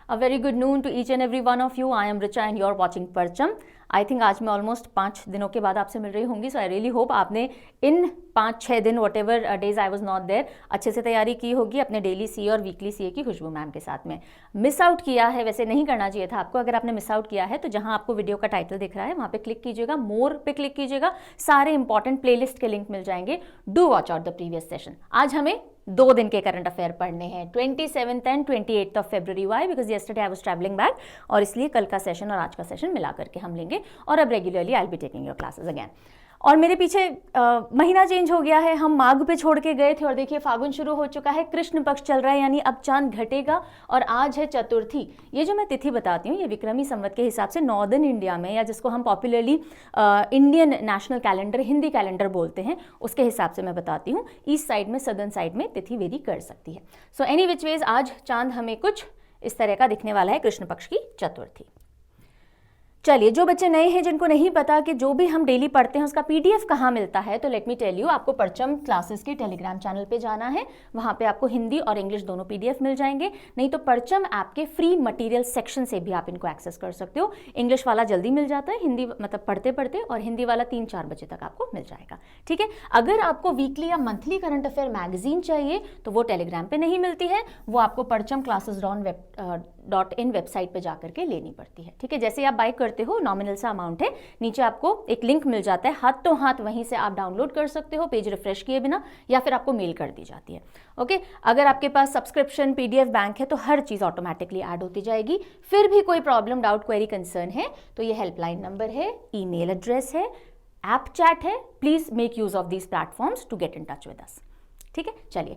A very good noon to each and every one of you. I am Richa and you are watching परचम. I think आज मैं almost 5 दिनों के बाद आपसे मिल रही होंगी, सो आई रियली होप आपने इन 5-6 दिन whatever days I was not there अच्छे से तैयारी की होगी अपने डेली सीए और वीकली सीए की खुशबू मैम के साथ में. मिस आउट किया है, वैसे नहीं करना चाहिए था आपको. अगर आपने मिस आउट किया है तो जहां आपको वीडियो का टाइटल दिख रहा है वहां पे क्लिक कीजिएगा, मोर पे क्लिक कीजिएगा, सारे इंपॉर्टेंट प्लेलिस्ट के लिंक मिल जाएंगे. Do watch out the previous session. आज हमें 2 दिन के करंट अफेयर पढ़ने हैं, 27th एंड 28th ऑफ फरवरी. Why? Because yesterday I was travelling back, और इसलिए कल का सेशन और आज का सेशन मिला करके हम लेंगे. और अब regularly I will be taking your classes again. और मेरे पीछे महीना चेंज हो गया है. हम माघ पे छोड़ के गए थे और देखिए फागुन शुरू हो चुका है, कृष्ण पक्ष चल रहा है, यानी अब चांद घटेगा और आज है चतुर्थी. ये जो मैं तिथि बताती हूँ ये विक्रमी संवत के हिसाब से नॉर्दर्न इंडिया में, या जिसको हम popularly Indian national calendar, Hindi calendar बोलते हैं, उसके हिसाब से मैं बताती हूँ. ईस्ट साइड में, सदर्न साइड में तिथि वेरी कर सकती है. सो एनी विच वेज आज चांद हमें कुछ इस तरह का दिखने वाला है, कृष्ण पक्ष की चतुर्थी. चलिए, जो बच्चे नए हैं जिनको नहीं पता कि जो भी हम डेली पढ़ते हैं उसका पीडीएफ कहाँ मिलता है, तो लेट मी टेल यू, आपको परचम क्लासेस के टेलीग्राम चैनल पे जाना है. वहाँ पे आपको हिंदी और इंग्लिश दोनों पीडीएफ मिल जाएंगे. नहीं तो परचम ऐप के फ्री मटेरियल सेक्शन से भी आप इनको एक्सेस कर सकते हो. इंग्लिश वाला जल्दी मिल जाता है, हिंदी मतलब पढ़ते पढ़ते, और हिंदी वाला 3-4 बजे तक आपको मिल जाएगा. ठीक है. अगर आपको वीकली या मंथली करंट अफेयर मैगजीन चाहिए तो वो टेलीग्राम पे नहीं मिलती है, वो आपको परचम classes.in वेबसाइट पे जाकर के लेनी पड़ती है. ठीक है. जैसे आप बाय करते हो, नॉमिनल सा अमाउंट है, नीचे आपको एक लिंक मिल जाता है, हाथों हाथ वहीं से आप डाउनलोड कर सकते हो पेज रिफ्रेश किए बिना, या फिर आपको मेल कर दी जाती है. ओके. अगर आपके पास सब्सक्रिप्शन पीडीएफ बैंक है तो हर चीज ऑटोमेटिकली ऐड होती जाएगी. फिर भी कोई प्रॉब्लम, डाउट, क्वेरी, कंसर्न है तो ये हेल्पलाइन नंबर है, ईमेल एड्रेस है, ऐप चैट है. Please make use of these platforms to get in touch with us. ठीक है. चलिए,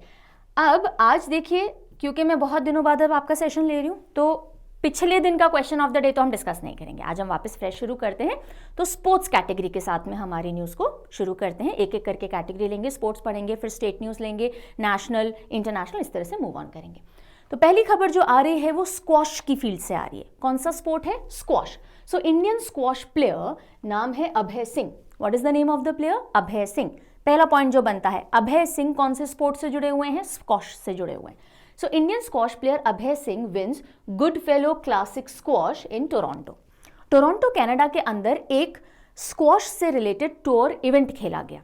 अब आज देखिए, क्योंकि मैं बहुत दिनों बाद अब आपका सेशन ले रही हूँ तो पिछले दिन का क्वेश्चन ऑफ द डे तो हम डिस्कस नहीं करेंगे. आज हम वापस फ्रेश शुरू करते हैं. तो स्पोर्ट्स कैटेगरी के साथ में हमारी न्यूज़ को शुरू करते हैं. एक एक करके कैटेगरी लेंगे, स्पोर्ट्स पढ़ेंगे, फिर स्टेट न्यूज़ लेंगे, नेशनल, इंटरनेशनल, इस तरह से मूव ऑन करेंगे. तो पहली खबर जो आ रही है वो स्क्वॉश की फील्ड से आ रही है. कौन सा स्पोर्ट है? Squash. So Indian squash player नाम है Abhay Singh. What is the name of the player? Abhay Singh. पहला पॉइंट जो बनता है, अभय सिंह कौन से स्पोर्ट से जुड़े हुए हैं? स्क्वॉश से जुड़े हुए हैं. So Indian squash player Abhay Singh wins Goodfellow Classic Squash in Toronto. Toronto Canada के अंदर एक स्क्वॉश से रिलेटेड टूर इवेंट खेला गया.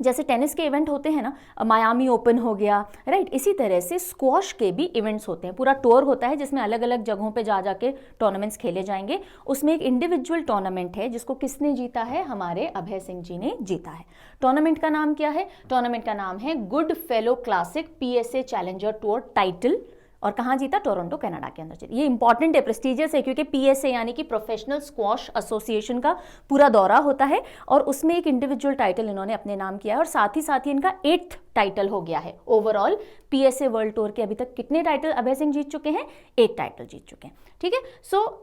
जैसे टेनिस के इवेंट होते हैं ना, मायामी ओपन हो गया, राइट, इसी तरह से स्क्वॉश के भी इवेंट्स होते हैं. पूरा टूर होता है जिसमें अलग अलग जगहों पे जा जाके टूर्नामेंट्स खेले जाएंगे. उसमें एक इंडिविजुअल टूर्नामेंट है जिसको किसने जीता है? हमारे अभय सिंह जी ने जीता है. टूर्नामेंट का नाम क्या है? टूर्नामेंट का नाम है good fellow classic PSA challenger tour title. और कहाँ जीता? टोरंटो कनाडा के अंदर जीता. ये इंपॉर्टेंट है, प्रेस्टिजियस है, क्योंकि पीएसए यानी कि प्रोफेशनल स्क्वॉश एसोसिएशन का पूरा दौरा होता है और उसमें एक इंडिविजुअल टाइटल इन्होंने अपने नाम किया है. और साथ ही इनका 8th टाइटल हो गया है. ओवरऑल पीएसए वर्ल्ड टूर के अभी तक कितने टाइटल अभय सिंह जीत चुके हैं? 8 टाइटल जीत चुके हैं. ठीक है. सो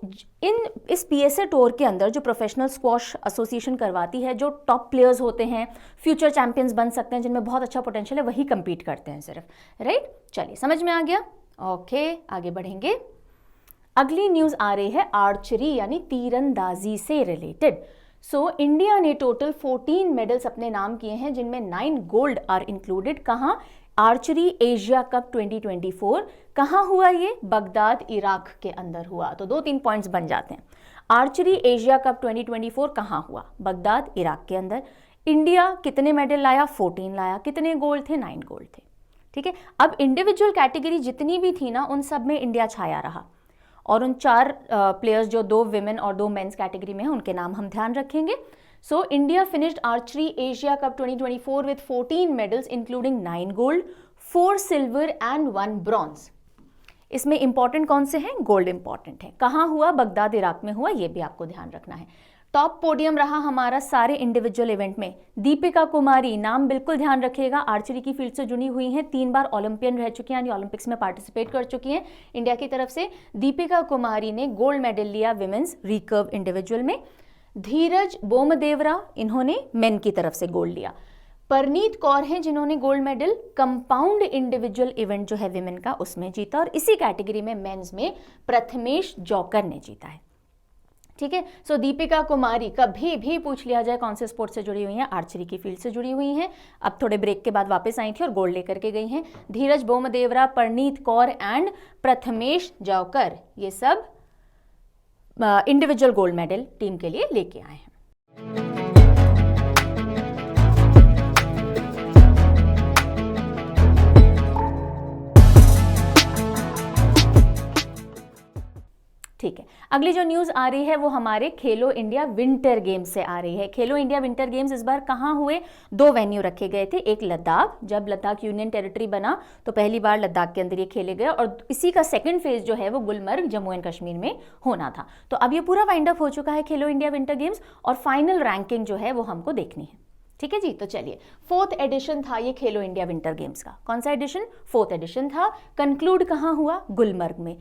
इस पीएसए टूर के अंदर जो प्रोफेशनल स्क्वॉश एसोसिएशन करवाती है, जो टॉप प्लेयर्स होते हैं, फ्यूचर चैंपियंस बन सकते हैं, जिनमें बहुत अच्छा पोटेंशियल है, वही कंपीट करते हैं सिर्फ. राइट. चलिए, समझ में आ गया. ओके, आगे बढ़ेंगे. अगली न्यूज आ रही है आर्चरी यानी तीरंदाजी से रिलेटेड. सो इंडिया ने टोटल 14 मेडल्स अपने नाम किए हैं, जिनमें 9 गोल्ड आर इंक्लूडेड. कहाँ? Archery Asia cup 2024. कहाँ हुआ ये? बगदाद, इराक के अंदर हुआ. तो 2-3 पॉइंट्स बन जाते हैं. आर्चरी एशिया कप 2024 कहाँ हुआ? बगदाद, इराक के अंदर. इंडिया कितने मेडल लाया? 14 लाया. कितने गोल्ड थे? 9 गोल्ड थे. ठीक है. अब इंडिविजुअल कैटेगरी जितनी भी थी ना, उन सब में इंडिया छाया रहा. और उन 4 प्लेयर्स जो 2 विमेन और 2 मेंस कैटेगरी में हैं, उनके नाम हम ध्यान रखेंगे. So India finished archery Asia cup 2024 with 14 medals including 9 gold, 4 silver and 1 bronze. इसमें इंपॉर्टेंट कौन से हैं? गोल्ड इंपॉर्टेंट है. कहाँ हुआ? बगदाद, इराक में हुआ. ये भी आपको ध्यान रखना है. टॉप पोडियम रहा हमारा सारे इंडिविजुअल इवेंट में. दीपिका कुमारी, नाम बिल्कुल ध्यान रखिएगा, आर्चरी की फील्ड से जुड़ी हुई हैं, 3 बार ओलंपियन रह चुकी हैं, यानी ओलंपिक्स में पार्टिसिपेट कर चुकी हैं इंडिया की तरफ से. दीपिका कुमारी ने गोल्ड मेडल लिया विमेंस रिकर्व इंडिविजुअल में. धीरज बोमदेवरा, इन्होंने मेन की तरफ से गोल्ड लिया. परनीत कौर हैं जिन्होंने gold medal compound individual event जो है विमेन का, उसमें जीता. और इसी कैटेगरी में मेंस में प्रथमेश जौकर ने जीता है. ठीक है। सो दीपिका कुमारी, कभी भी पूछ लिया जाए कौन से स्पोर्ट्स से जुड़ी हुई हैं, आर्चरी की फील्ड से जुड़ी हुई हैं। अब थोड़े ब्रेक के बाद वापस आई थी और गोल्ड लेकर के गई हैं। धीरज बोमदेवरा, परनीत कौर एंड प्रथमेश जावकर, ये सब इंडिविजुअल गोल्ड मेडल टीम के लिए लेके आए हैं। ठीक है, अगली जो न्यूज़ आ रही है वो हमारे खेलो इंडिया विंटर गेम्स से आ रही है। खेलो इंडिया विंटर गेम्स इस बार कहाँ हुए? 2 वेन्यू रखे गए थे। एक लद्दाख, जब लद्दाख यूनियन टेरिटरी बना तो पहली बार लद्दाख के अंदर ये खेले गए, और इसी का सेकंड फेज जो है वो गुलमर्ग जम्मू एंड कश्मीर में होना था। तो अब ये पूरा वाइंड अप हो चुका है खेलो इंडिया विंटर गेम्स, और फाइनल रैंकिंग जो है वो हमको देखनी है। ठीक है जी, तो चलिए, 4th एडिशन था ये खेलो इंडिया विंटर गेम्स का। कौन सा एडिशन? 4th एडिशन था। कंक्लूड कहाँ हुआ? गुलमर्ग में।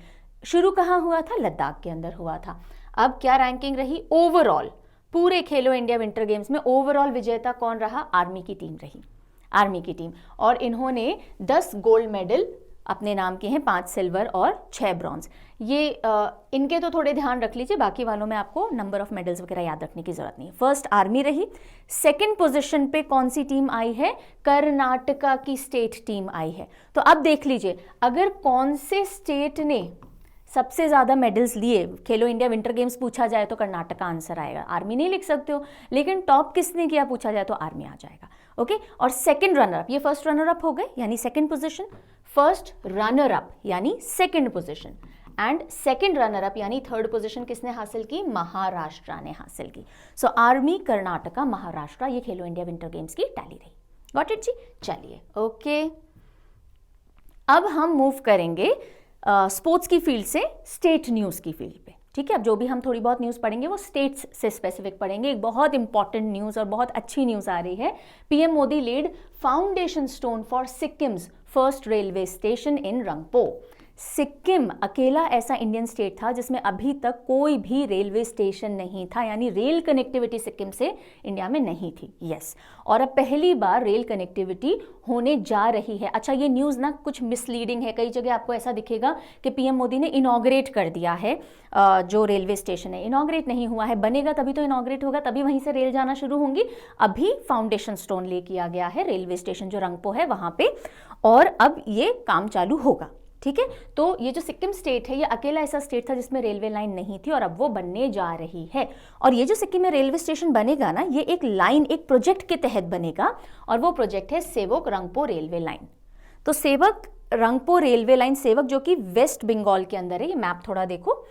शुरू कहाँ हुआ था? लद्दाख के अंदर हुआ था। अब क्या रैंकिंग रही ओवरऑल? पूरे खेलो इंडिया विंटर गेम्स में ओवरऑल विजेता कौन रहा? आर्मी की टीम रही, आर्मी की टीम। और इन्होंने 10 गोल्ड मेडल अपने नाम के हैं, 5 सिल्वर और 6 ब्रॉन्ज। ये इनके तो थोड़े ध्यान रख लीजिए, बाकी वालों में आपको नंबर ऑफ मेडल्स वगैरह याद रखने की जरूरत नहीं है। फर्स्ट आर्मी रही। सेकंड पोजीशन पे कौन सी टीम आई है? कर्नाटका की स्टेट टीम आई है। तो अब देख लीजिए, अगर कौन से स्टेट ने सबसे ज़्यादा मेडल्स लिए, खेलो इंडिया विंटर गेम्स पूछा जाए तो कर्नाटका आंसर आएगा, आर्मी नहीं लिख सकते हो। लेकिन टॉप किसने किया पूछा जाए तो आर्मी आ जाएगा। ओके, और सेकंड रनर अप, ये फर्स्ट रनर अप हो गए यानी second position, first runner up यानी second position, and second runner up यानी थर्ड पोजीशन किसने हासिल की? महाराष्ट्र ने हासिल की। सो आर्मी, कर्नाटका, महाराष्ट्र, ये खेलो इंडिया विंटर गेम्स की टैली रही। गॉट इट जी? चलिए, ओके, अब हम मूव करेंगे स्पोर्ट्स की फील्ड से स्टेट न्यूज़ की फील्ड पे। ठीक है, अब जो भी हम थोड़ी बहुत न्यूज़ पढ़ेंगे वो स्टेट्स से स्पेसिफिक पढ़ेंगे। एक बहुत इंपॉर्टेंट न्यूज़ और बहुत अच्छी न्यूज़ आ रही है। PM Modi laid foundation stone for Sikkim's first railway station in Rangpo. Sikkim अकेला ऐसा इंडियन स्टेट था जिसमें अभी तक कोई भी रेलवे स्टेशन नहीं था, यानी रेल कनेक्टिविटी सिक्किम से इंडिया में नहीं थी। यस, और अब पहली बार रेल कनेक्टिविटी होने जा रही है। अच्छा, ये न्यूज़ ना कुछ मिसलीडिंग है, कई जगह आपको ऐसा दिखेगा कि पीएम मोदी ने इनॉग्रेट कर दिया है जो रेलवे स्टेशन है। इनॉग्रेट नहीं हुआ है, बनेगा तभी तो इनॉग्रेट होगा, तभी वहीं से रेल जाना शुरू होंगी। अभी फाउंडेशन स्टोन ले किया गया है रेलवे स्टेशन जो रंगपो है वहाँ पे, और अब ये काम चालू होगा। ठीक है, तो ये जो सिक्किम स्टेट है ये अकेला ऐसा स्टेट था जिसमें रेलवे लाइन नहीं थी, और अब वो बनने जा रही है। और ये जो सिक्किम में रेलवे स्टेशन बनेगा ना, ये एक लाइन, एक प्रोजेक्ट के तहत बनेगा, और वो प्रोजेक्ट है सेवक रंगपो रेलवे लाइन। तो सेवक रंगपो रेलवे लाइन, सेवक जो कि वेस्ट बंगाल के अंदर है, ये मैप थोड़ा देखो,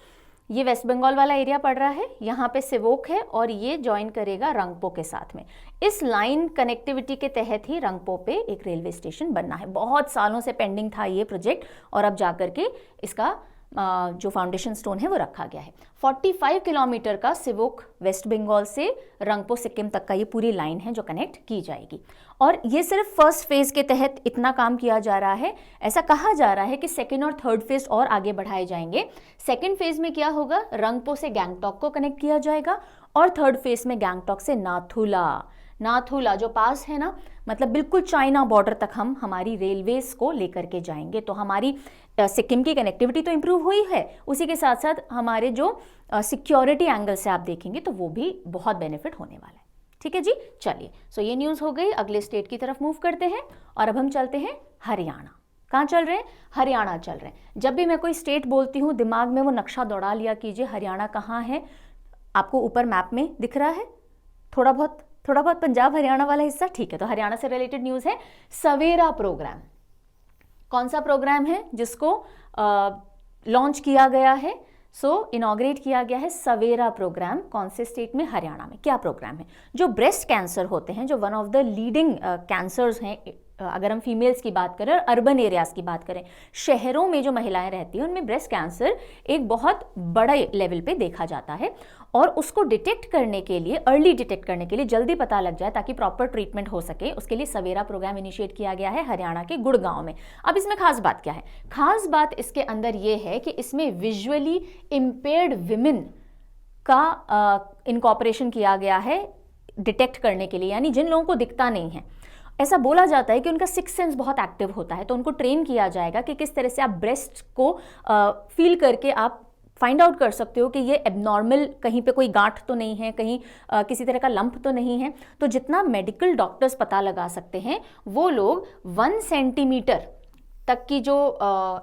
ये वेस्ट बंगाल वाला एरिया पड़ रहा है, यहाँ पे सेवोक है और ये ज्वाइन करेगा रंगपो के साथ में। इस लाइन कनेक्टिविटी के तहत ही रंगपो पे एक रेलवे स्टेशन बनना है। बहुत सालों से पेंडिंग था ये प्रोजेक्ट, और अब जाकर के इसका जो फाउंडेशन स्टोन है वो रखा गया है। 45 किलोमीटर का सेवोक वेस्ट बंगाल से रंगपो सिक्किम तक का ये पूरी लाइन है जो कनेक्ट की जाएगी। और ये सिर्फ फर्स्ट फेज के तहत इतना काम किया जा रहा है। ऐसा कहा जा रहा है कि सेकेंड और थर्ड फेज और आगे बढ़ाए जाएंगे। सेकेंड फेज में क्या होगा? रंगपो से गैंगटॉक को कनेक्ट किया जाएगा, और थर्ड फेज में गैंगटॉक से नाथुला जो पास है ना, मतलब बिल्कुल चाइना बॉर्डर तक हम हमारी रेलवेज को लेकर के जाएंगे। तो हमारी सिक्किम की कनेक्टिविटी तो इंप्रूव हुई है, उसी के साथ साथ हमारे जो सिक्योरिटी एंगल से आप देखेंगे तो वो भी बहुत बेनिफिट होने वाला है। ठीक है जी, चलिए, सो ये न्यूज़ हो गई। अगले स्टेट की तरफ मूव करते हैं, और अब हम चलते हैं हरियाणा। कहाँ चल रहे हैं? हरियाणा चल रहे हैं। जब भी मैं कोई स्टेट बोलती हूँ दिमाग में वो नक्शा दौड़ा लिया कीजिए, हरियाणा कहाँ है आपको ऊपर मैप में दिख रहा है, थोड़ा बहुत पंजाब हरियाणा वाला हिस्सा। ठीक है, तो हरियाणा से रिलेटेड न्यूज़ है। सवेरा प्रोग्राम, कौन सा प्रोग्राम है जिसको लॉन्च किया गया है? इनॉग्रेट किया गया है सवेरा प्रोग्राम। कौन से स्टेट में? हरियाणा में। क्या प्रोग्राम है? जो ब्रेस्ट कैंसर होते हैं, जो one of the leading cancers हैं, अगर हम फीमेल्स की बात करें और अर्बन एरियाज़ की बात करें, शहरों में जो महिलाएं रहती हैं उनमें ब्रेस्ट कैंसर एक बहुत बड़े लेवल पे देखा जाता है, और उसको डिटेक्ट करने के लिए, अर्ली डिटेक्ट करने के लिए, जल्दी पता लग जाए ताकि प्रॉपर ट्रीटमेंट हो सके, उसके लिए सवेरा प्रोग्राम इनिशिएट किया गया है हरियाणा के गुड़गांव में। अब इसमें खास बात क्या है? खास बात इसके अंदर ये है कि इसमें विजुअली इम्पेयर्ड विमेन का इनकॉर्पोरेशन किया गया है डिटेक्ट करने के लिए, यानी जिन लोगों को दिखता नहीं है। ऐसा बोला जाता है कि उनका सिक्स सेंस बहुत एक्टिव होता है, तो उनको ट्रेन किया जाएगा कि किस तरह से आप ब्रेस्ट को फील करके आप फाइंड आउट कर सकते हो कि ये एबनॉर्मल, कहीं पे कोई गांठ तो नहीं है, कहीं किसी तरह का लंप तो नहीं है। तो जितना मेडिकल डॉक्टर्स पता लगा सकते हैं वो लोग 1 सेंटीमीटर तक की जो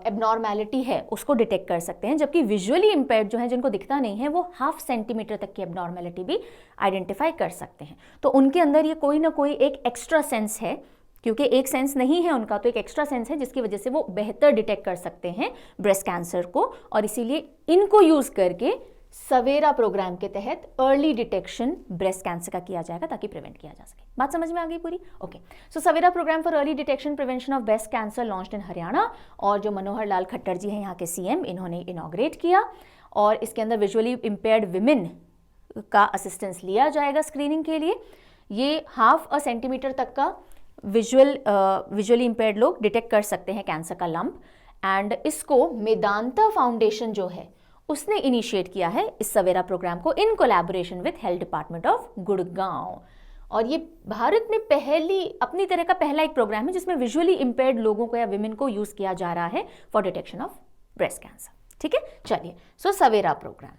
एबनॉर्मैलिटी है उसको डिटेक्ट कर सकते हैं, जबकि विजुअली इंपेयर्ड जो है, जिनको दिखता नहीं है, वो 1/2 सेंटीमीटर तक की एबनॉर्मैलिटी भी आइडेंटिफाई कर सकते हैं। तो उनके अंदर ये कोई ना कोई एक एक्स्ट्रा सेंस है, क्योंकि एक सेंस नहीं है उनका, तो एक एक्स्ट्रा सेंस है जिसकी वजह से वो बेहतर डिटेक्ट कर सकते हैं ब्रेस्ट कैंसर को, और इसीलिए इनको यूज करके सवेरा प्रोग्राम के तहत अर्ली डिटेक्शन ब्रेस्ट कैंसर का किया जाएगा ताकि प्रिवेंट किया जा सके। बात समझ में आ गई पूरी? Okay. So Savera programme for early detection prevention of breast cancer launched in Haryana, और जो मनोहर लाल खट्टर जी हैं यहाँ के सीएम, इन्होंने इनॉग्रेट किया, और इसके अंदर विजुअली इंपेयर्ड विमेन का असिस्टेंस लिया जाएगा स्क्रीनिंग के लिए। ये 1/2 सेंटीमीटर तक का विजुअली इंपेयर्ड लोग डिटेक्ट कर सकते हैं कैंसर का लंप, एंड इसको मेदांता फाउंडेशन जो है उसने इनिशिएट किया है इस सवेरा प्रोग्राम को in collaboration with health department of Gurgaon. और ये भारत में अपनी तरह का पहला एक प्रोग्राम है जिसमें विजुअली इंपेयर्ड लोगों को या विमेन को यूज किया जा रहा है for detection of breast cancer. ठीक है, चलिए, सो सवेरा प्रोग्राम।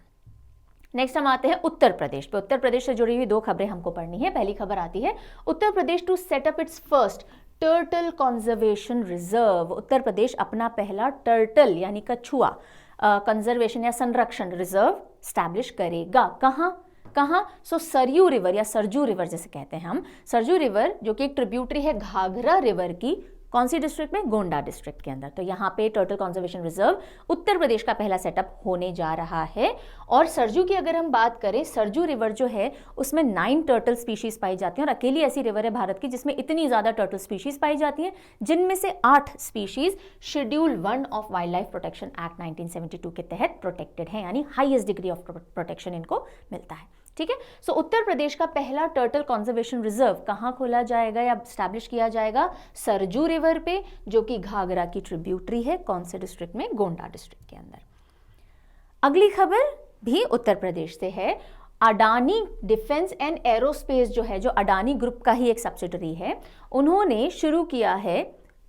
नेक्स्ट हम आते हैं उत्तर प्रदेश पे। उत्तर प्रदेश से जुड़ी हुई 2 खबरें हमको पढ़नी है। पहली खबर आती है, Uttar Pradesh to set up its first turtle conservation reserve. Uttar Pradesh अपना पहला टर्टल यानी कछुआ कंजर्वेशन या संरक्षण रिजर्व स्टैब्लिश करेगा। कहाँ? सो सरयू रिवर या सरजू रिवर जैसे कहते हैं हम, सरजू रिवर जो कि एक ट्रिब्यूटरी है घाघरा रिवर की, कौन सी डिस्ट्रिक्ट में? गोंडा डिस्ट्रिक्ट के अंदर। तो यहाँ पे टर्टल कंजर्वेशन रिजर्व उत्तर प्रदेश का पहला सेटअप होने जा रहा है। और सरजू की अगर हम बात करें, सरजू रिवर जो है उसमें 9 टर्टल स्पीशीज पाई जाती हैं, और अकेली ऐसी रिवर है भारत की जिसमें इतनी ज्यादा टर्टल स्पीशीज पाई जाती हैं, जिनमें से 8 species schedule 1 of wild life protection act 1972 के तहत प्रोटेक्टेड है, यानी हाईएस्ट डिग्री ऑफ प्रोटेक्शन इनको मिलता है। ठीक है, सो उत्तर प्रदेश का पहला टर्टल कंजर्वेशन रिजर्व कहाँ खोला जाएगा या स्टैब्लिश किया जाएगा? सरजू रिवर पे, जो कि घाघरा की ट्रिब्यूटरी है। कौन से डिस्ट्रिक्ट में? गोंडा डिस्ट्रिक्ट के अंदर। अगली खबर भी उत्तर प्रदेश से है। अडानी डिफेंस एंड एरोस्पेस जो है, जो अडानी ग्रुप का ही एक सब्सिडरी है, उन्होंने शुरू किया है,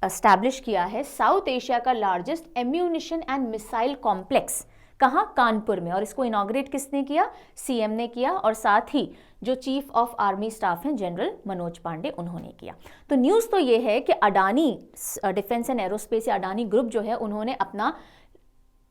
एस्टैब्लिश किया है साउथ एशिया का largest ammunition and missile complex. कहाँ? कानपुर में। और इसको इनॉग्रेट किसने किया? सीएम ने किया, और साथ ही जो चीफ ऑफ आर्मी स्टाफ हैं जनरल मनोज पांडे, उन्होंने किया। तो न्यूज़ तो ये है कि अडानी डिफेंस एंड एरोस्पेस या अडानी ग्रुप जो है, उन्होंने अपना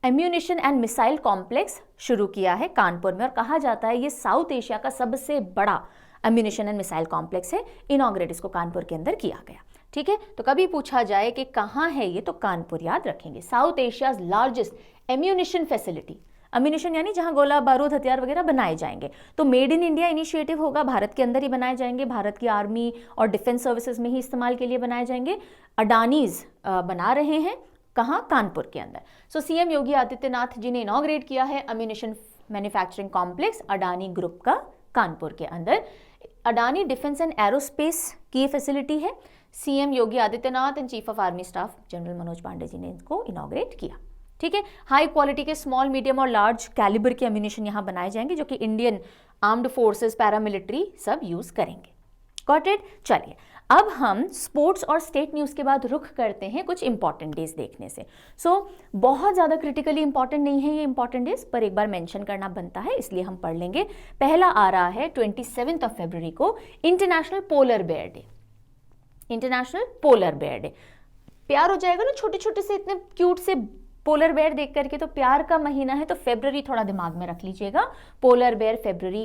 एम्यूनिशन एंड मिसाइल कॉम्प्लेक्स शुरू किया है कानपुर में, और कहा जाता है ये साउथ एशिया का सबसे बड़ा एम्यूनिशन एंड मिसाइल कॉम्प्लेक्स है। इनॉग्रेट इसको कानपुर के अंदर किया गया। ठीक है, तो कभी पूछा जाए कि कहाँ है ये, तो कानपुर याद रखेंगे। South Asia's largest ammunition facility, ammunition यानी जहां गोला बारूद हथियार वगैरह बनाए जाएंगे। तो मेड इन इंडिया इनिशिएटिव होगा, भारत के अंदर ही बनाए जाएंगे, भारत की आर्मी और डिफेंस सर्विसेज में ही इस्तेमाल के लिए बनाए जाएंगे। अडानीज बना रहे हैं, कहाँ? कानपुर के अंदर। सो सीएम योगी आदित्यनाथ जी ने इनॉग्रेट किया है ammunition manufacturing complex Adani group का कानपुर के अंदर। अडानी डिफेंस एंड एरोस्पेस की ये फैसिलिटी है। CM Yogi Adityanath and chief of army staff general Manoj Pande ji ने इसको इनॉग्रेट किया। ठीक है, हाई क्वालिटी के स्मॉल, मीडियम और लार्ज कैलिबर के एम्यूनिशन यहाँ बनाए जाएंगे, जो कि इंडियन आर्म्ड फोर्सेस, पैरामिलिट्री सब यूज करेंगे। Got it? चलिए, अब हम स्पोर्ट्स और स्टेट न्यूज़ के बाद रुख करते हैं कुछ इंपॉर्टेंट डेज देखने से। बहुत ज़्यादा क्रिटिकली इंपॉर्टेंट नहीं है ये इंपॉर्टेंट डेज, पर एक बार मेंशन करना बनता है, इसलिए हम पढ़ लेंगे। पहला आ रहा है 27 फरवरी को, international polar bear day. International polar bear day. प्यार हो जाएगा ना छोटे छोटे से इतने क्यूट से पोलर बेयर देख करके, तो प्यार का महीना है, तो फरवरी थोड़ा दिमाग में रख लीजिएगा। पोलर बेयर फरवरी,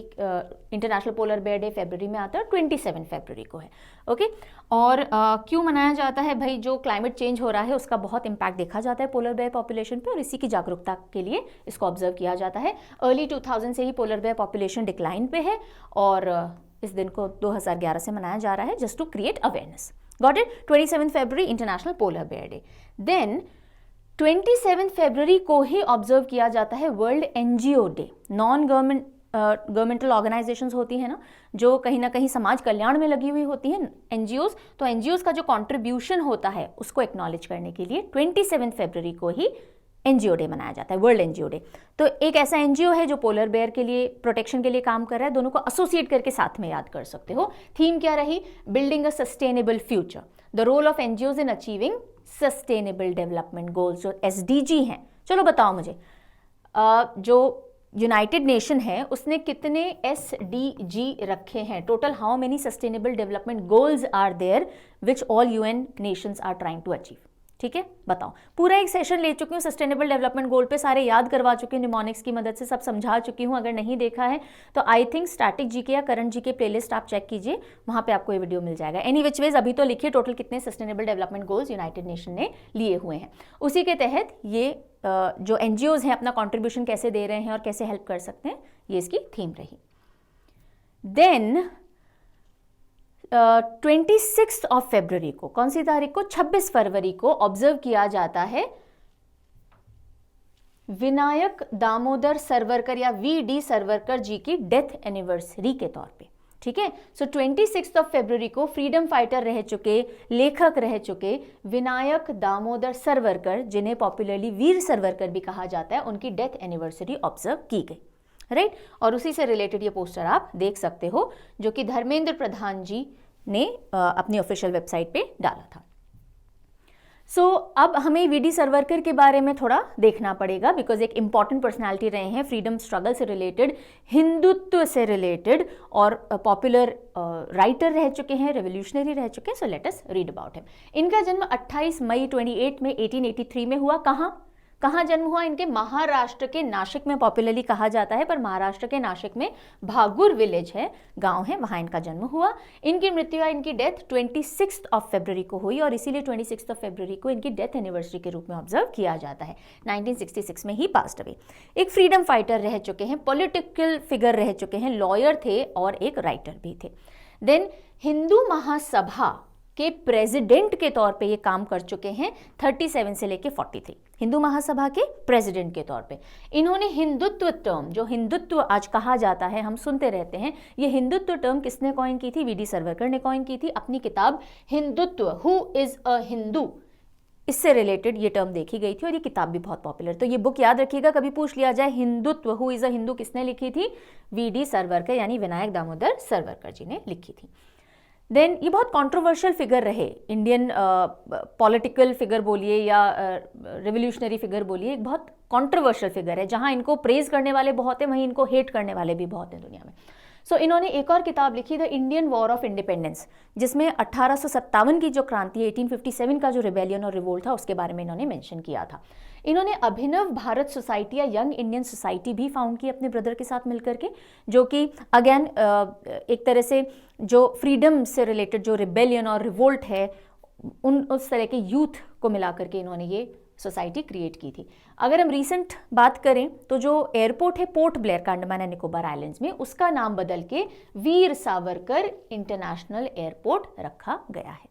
इंटरनेशनल पोलर बेयर डे फरवरी में आता है, 27 फरवरी को है। ओके, और क्यों मनाया जाता है भाई? जो क्लाइमेट चेंज हो रहा है उसका बहुत इंपैक्ट देखा जाता है पोलर बेयर पॉपुलेशन पे, और इसी की जागरूकता के लिए इसको ऑब्जर्व किया जाता है। अर्ली 2000 से ही पोलर बेयर पॉपुलेशन डिक्लाइन पे है, और इस दिन को 2011 से मनाया जा रहा है, just to create awareness. Got it? 27 फरवरी international polar bear day. Then 27 फरवरी को ही ऑब्जर्व किया जाता है world NGO day. Non governmental organisations होती हैं ना, जो कहीं ना कहीं समाज कल्याण में लगी हुई होती हैं, एनजीओज, तो एनजीओज का जो कंट्रीब्यूशन होता है उसको एक्नॉलेज करने के लिए 27 फरवरी को ही एनजीओ डे मनाया जाता है, वर्ल्ड एनजीओ डे। तो एक ऐसा एनजीओ है जो पोलर बेयर के लिए प्रोटेक्शन के लिए काम कर रहा है, दोनों को एसोसिएट करके साथ में याद कर सकते हो। थीम क्या रही? Building a sustainable future, the role of NGOs in achieving sustainable development goals, जो एसडीजी हैं। चलो बताओ मुझे, जो यूनाइटेड नेशन है उसने कितने SDG रखे हैं, total how many sustainable development goals are there which all UN nations are trying to achieve. ठीक है, बताओ। पूरा एक सेशन ले चुकी हूँ सस्टेनेबल डेवलपमेंट गोल पे, सारे याद करवा चुकी हूँ, निमोनिक्स की मदद से सब समझा चुकी हूँ। अगर नहीं देखा है तो आई थिंक स्टैटिक जीके या करंट जीके प्लेलिस्ट आप चेक कीजिए, वहाँ पे आपको ये वीडियो मिल जाएगा। एनी विच वेज अभी तो लिखिए टोटल कितने sustainable development goals United nation ने लिए हुए हैं, उसी के तहत ये जो NGOs हैं अपना कॉन्ट्रीब्यूशन कैसे दे रहे हैं और कैसे हेल्प कर सकते हैं, ये इसकी थीम रही। देन 26 ऑफ फरवरी को, कौन सी तारीख को, 26 फरवरी को ऑब्जर्व किया जाता है विनायक दामोदर सरवरकर या VD सरवरकर जी की डेथ एनिवर्सरी के तौर पे। ठीक है, सो 26 ऑफ फरवरी को फ्रीडम फाइटर रह चुके, लेखक रह चुके विनायक दामोदर सरवरकर, जिन्हें पॉपुलरली वीर सरवरकर भी कहा जाता है, उनकी डेथ एनिवर्सरी ऑब्जर्व की गई। राइट, और उसी से रिलेटेड ये पोस्टर आप देख सकते हो जो कि धर्मेंद्र प्रधान जी ने अपनी ऑफिशियल वेबसाइट पे डाला था। सो अब हमें VD सरवरकर के बारे में थोड़ा देखना पड़ेगा, बिकॉज एक इंपॉर्टेंट पर्सनालिटी रहे हैं फ्रीडम स्ट्रगल से रिलेटेड, हिंदुत्व से रिलेटेड, और पॉपुलर राइटर रह चुके हैं, रेवोल्यूशनरी रह चुके हैं। So let us read about him. इनका जन्म 28 मई 28 में 1883 में हुआ। कहाँ जन्म हुआ इनके? महाराष्ट्र के नासिक में पॉपुलरली कहा जाता है, पर महाराष्ट्र के नासिक में भागुर विलेज है, गांव है, वहां इनका जन्म हुआ। इनकी मृत्यु या इनकी डेथ 26 ऑफ फरवरी को हुई, और इसीलिए 26 ऑफ फरवरी को इनकी डेथ एनिवर्सरी के रूप में ऑब्जर्व किया जाता है। 1966 में ही पास्ट अवे। एक फ्रीडम फाइटर रह चुके हैं, पॉलिटिकल फिगर रह चुके हैं, लॉयर थे और एक राइटर भी थे। देन हिंदू महासभा के प्रेसिडेंट के तौर पे ये काम कर चुके हैं 37 से लेके 43, हिंदू महासभा के प्रेसिडेंट के तौर पे। इन्होंने हिंदुत्व टर्म, जो हिंदुत्व आज कहा जाता है, हम सुनते रहते हैं, ये हिंदुत्व टर्म किसने कॉइन की थी? VD सरवरकर ने कॉइन की थी अपनी किताब Hindutva, who is a Hindu, इससे रिलेटेड ये टर्म देखी गई थी, और ये किताब भी बहुत पॉपुलर। तो ये बुक याद रखिएगा, कभी पूछ लिया जाए Hindutva, who is a Hindu किसने लिखी थी? VD सरवरकर यानी विनायक दामोदर सरवरकर जी ने लिखी थी। देन ये बहुत कंट्रोवर्शियल फिगर रहे, इंडियन पॉलिटिकल फिगर बोलिए या रेवोल्यूशनरी फिगर बोलिए, एक बहुत कंट्रोवर्शियल फिगर है। जहां इनको प्रेज करने वाले बहुत हैं, वहीं इनको हेट करने वाले भी बहुत हैं दुनिया में। सो इन्होंने एक और किताब लिखी, the Indian war of independence, जिसमें 1857 की जो क्रांति है, 1857 का जो रिबेलियन और रिवोल्ट था, उसके बारे में इन्होंने मेंशन किया था। इन्होंने अभिनव भारत सोसाइटी या यंग इंडियन सोसाइटी भी फाउंड की अपने ब्रदर के साथ मिलकर के, जो कि अगेन एक तरह से जो फ्रीडम से रिलेटेड जो रिबेलियन और रिवोल्ट है, उस तरह के यूथ को मिला करके इन्होंने ये सोसाइटी क्रिएट की थी। अगर हम रीसेंट बात करें तो जो एयरपोर्ट है पोर्ट ब्लेयर का अंडमान एंड निकोबार आइलैंड्स में, उसका नाम बदल के वीर सावरकर इंटरनेशनल एयरपोर्ट रखा गया है।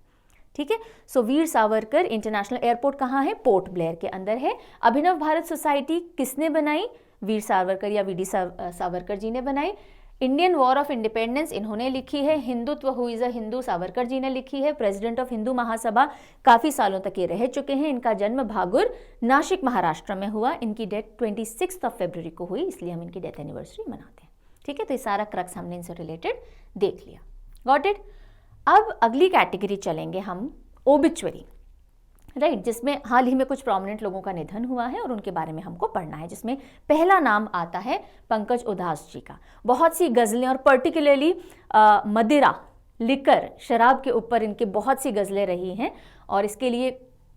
ठीक है, सो वीर सावरकर इंटरनेशनल एयरपोर्ट कहाँ है? पोर्ट ब्लेयर के अंदर है। अभिनव भारत सोसाइटी किसने बनाई? वीर सावरकर या VD सावरकर जी ने बनाई। इंडियन वॉर ऑफ इंडिपेंडेंस इन्होंने लिखी है। Hindutva, who is a Hindu, Savarkar ji ने लिखी है। प्रेसिडेंट ऑफ हिंदू महासभा काफी सालों तक ये रह चुके हैं। इनका जन्म भागुर, नासिक, महाराष्ट्र में हुआ। इनकी डेथ 26 ऑफ फरवरी को हुई, इसलिए हम इनकी डेथ एनिवर्सरी मनाते हैं। ठीक है, तो ये सारा क्रक्स हमने इनसे रिलेटेड देख लिया। Got it? अब अगली कैटेगरी चलेंगे हम, ओबिचुअरी, राइट, जिसमें हाल ही में कुछ प्रोमिनेंट लोगों का निधन हुआ है और उनके बारे में हमको पढ़ना है, जिसमें पहला नाम आता है पंकज उधास जी का। बहुत सी गज़लें और पर्टिकुलरली मदिरा, लिकर, शराब के ऊपर इनकी बहुत सी गज़लें रही हैं, और इसके लिए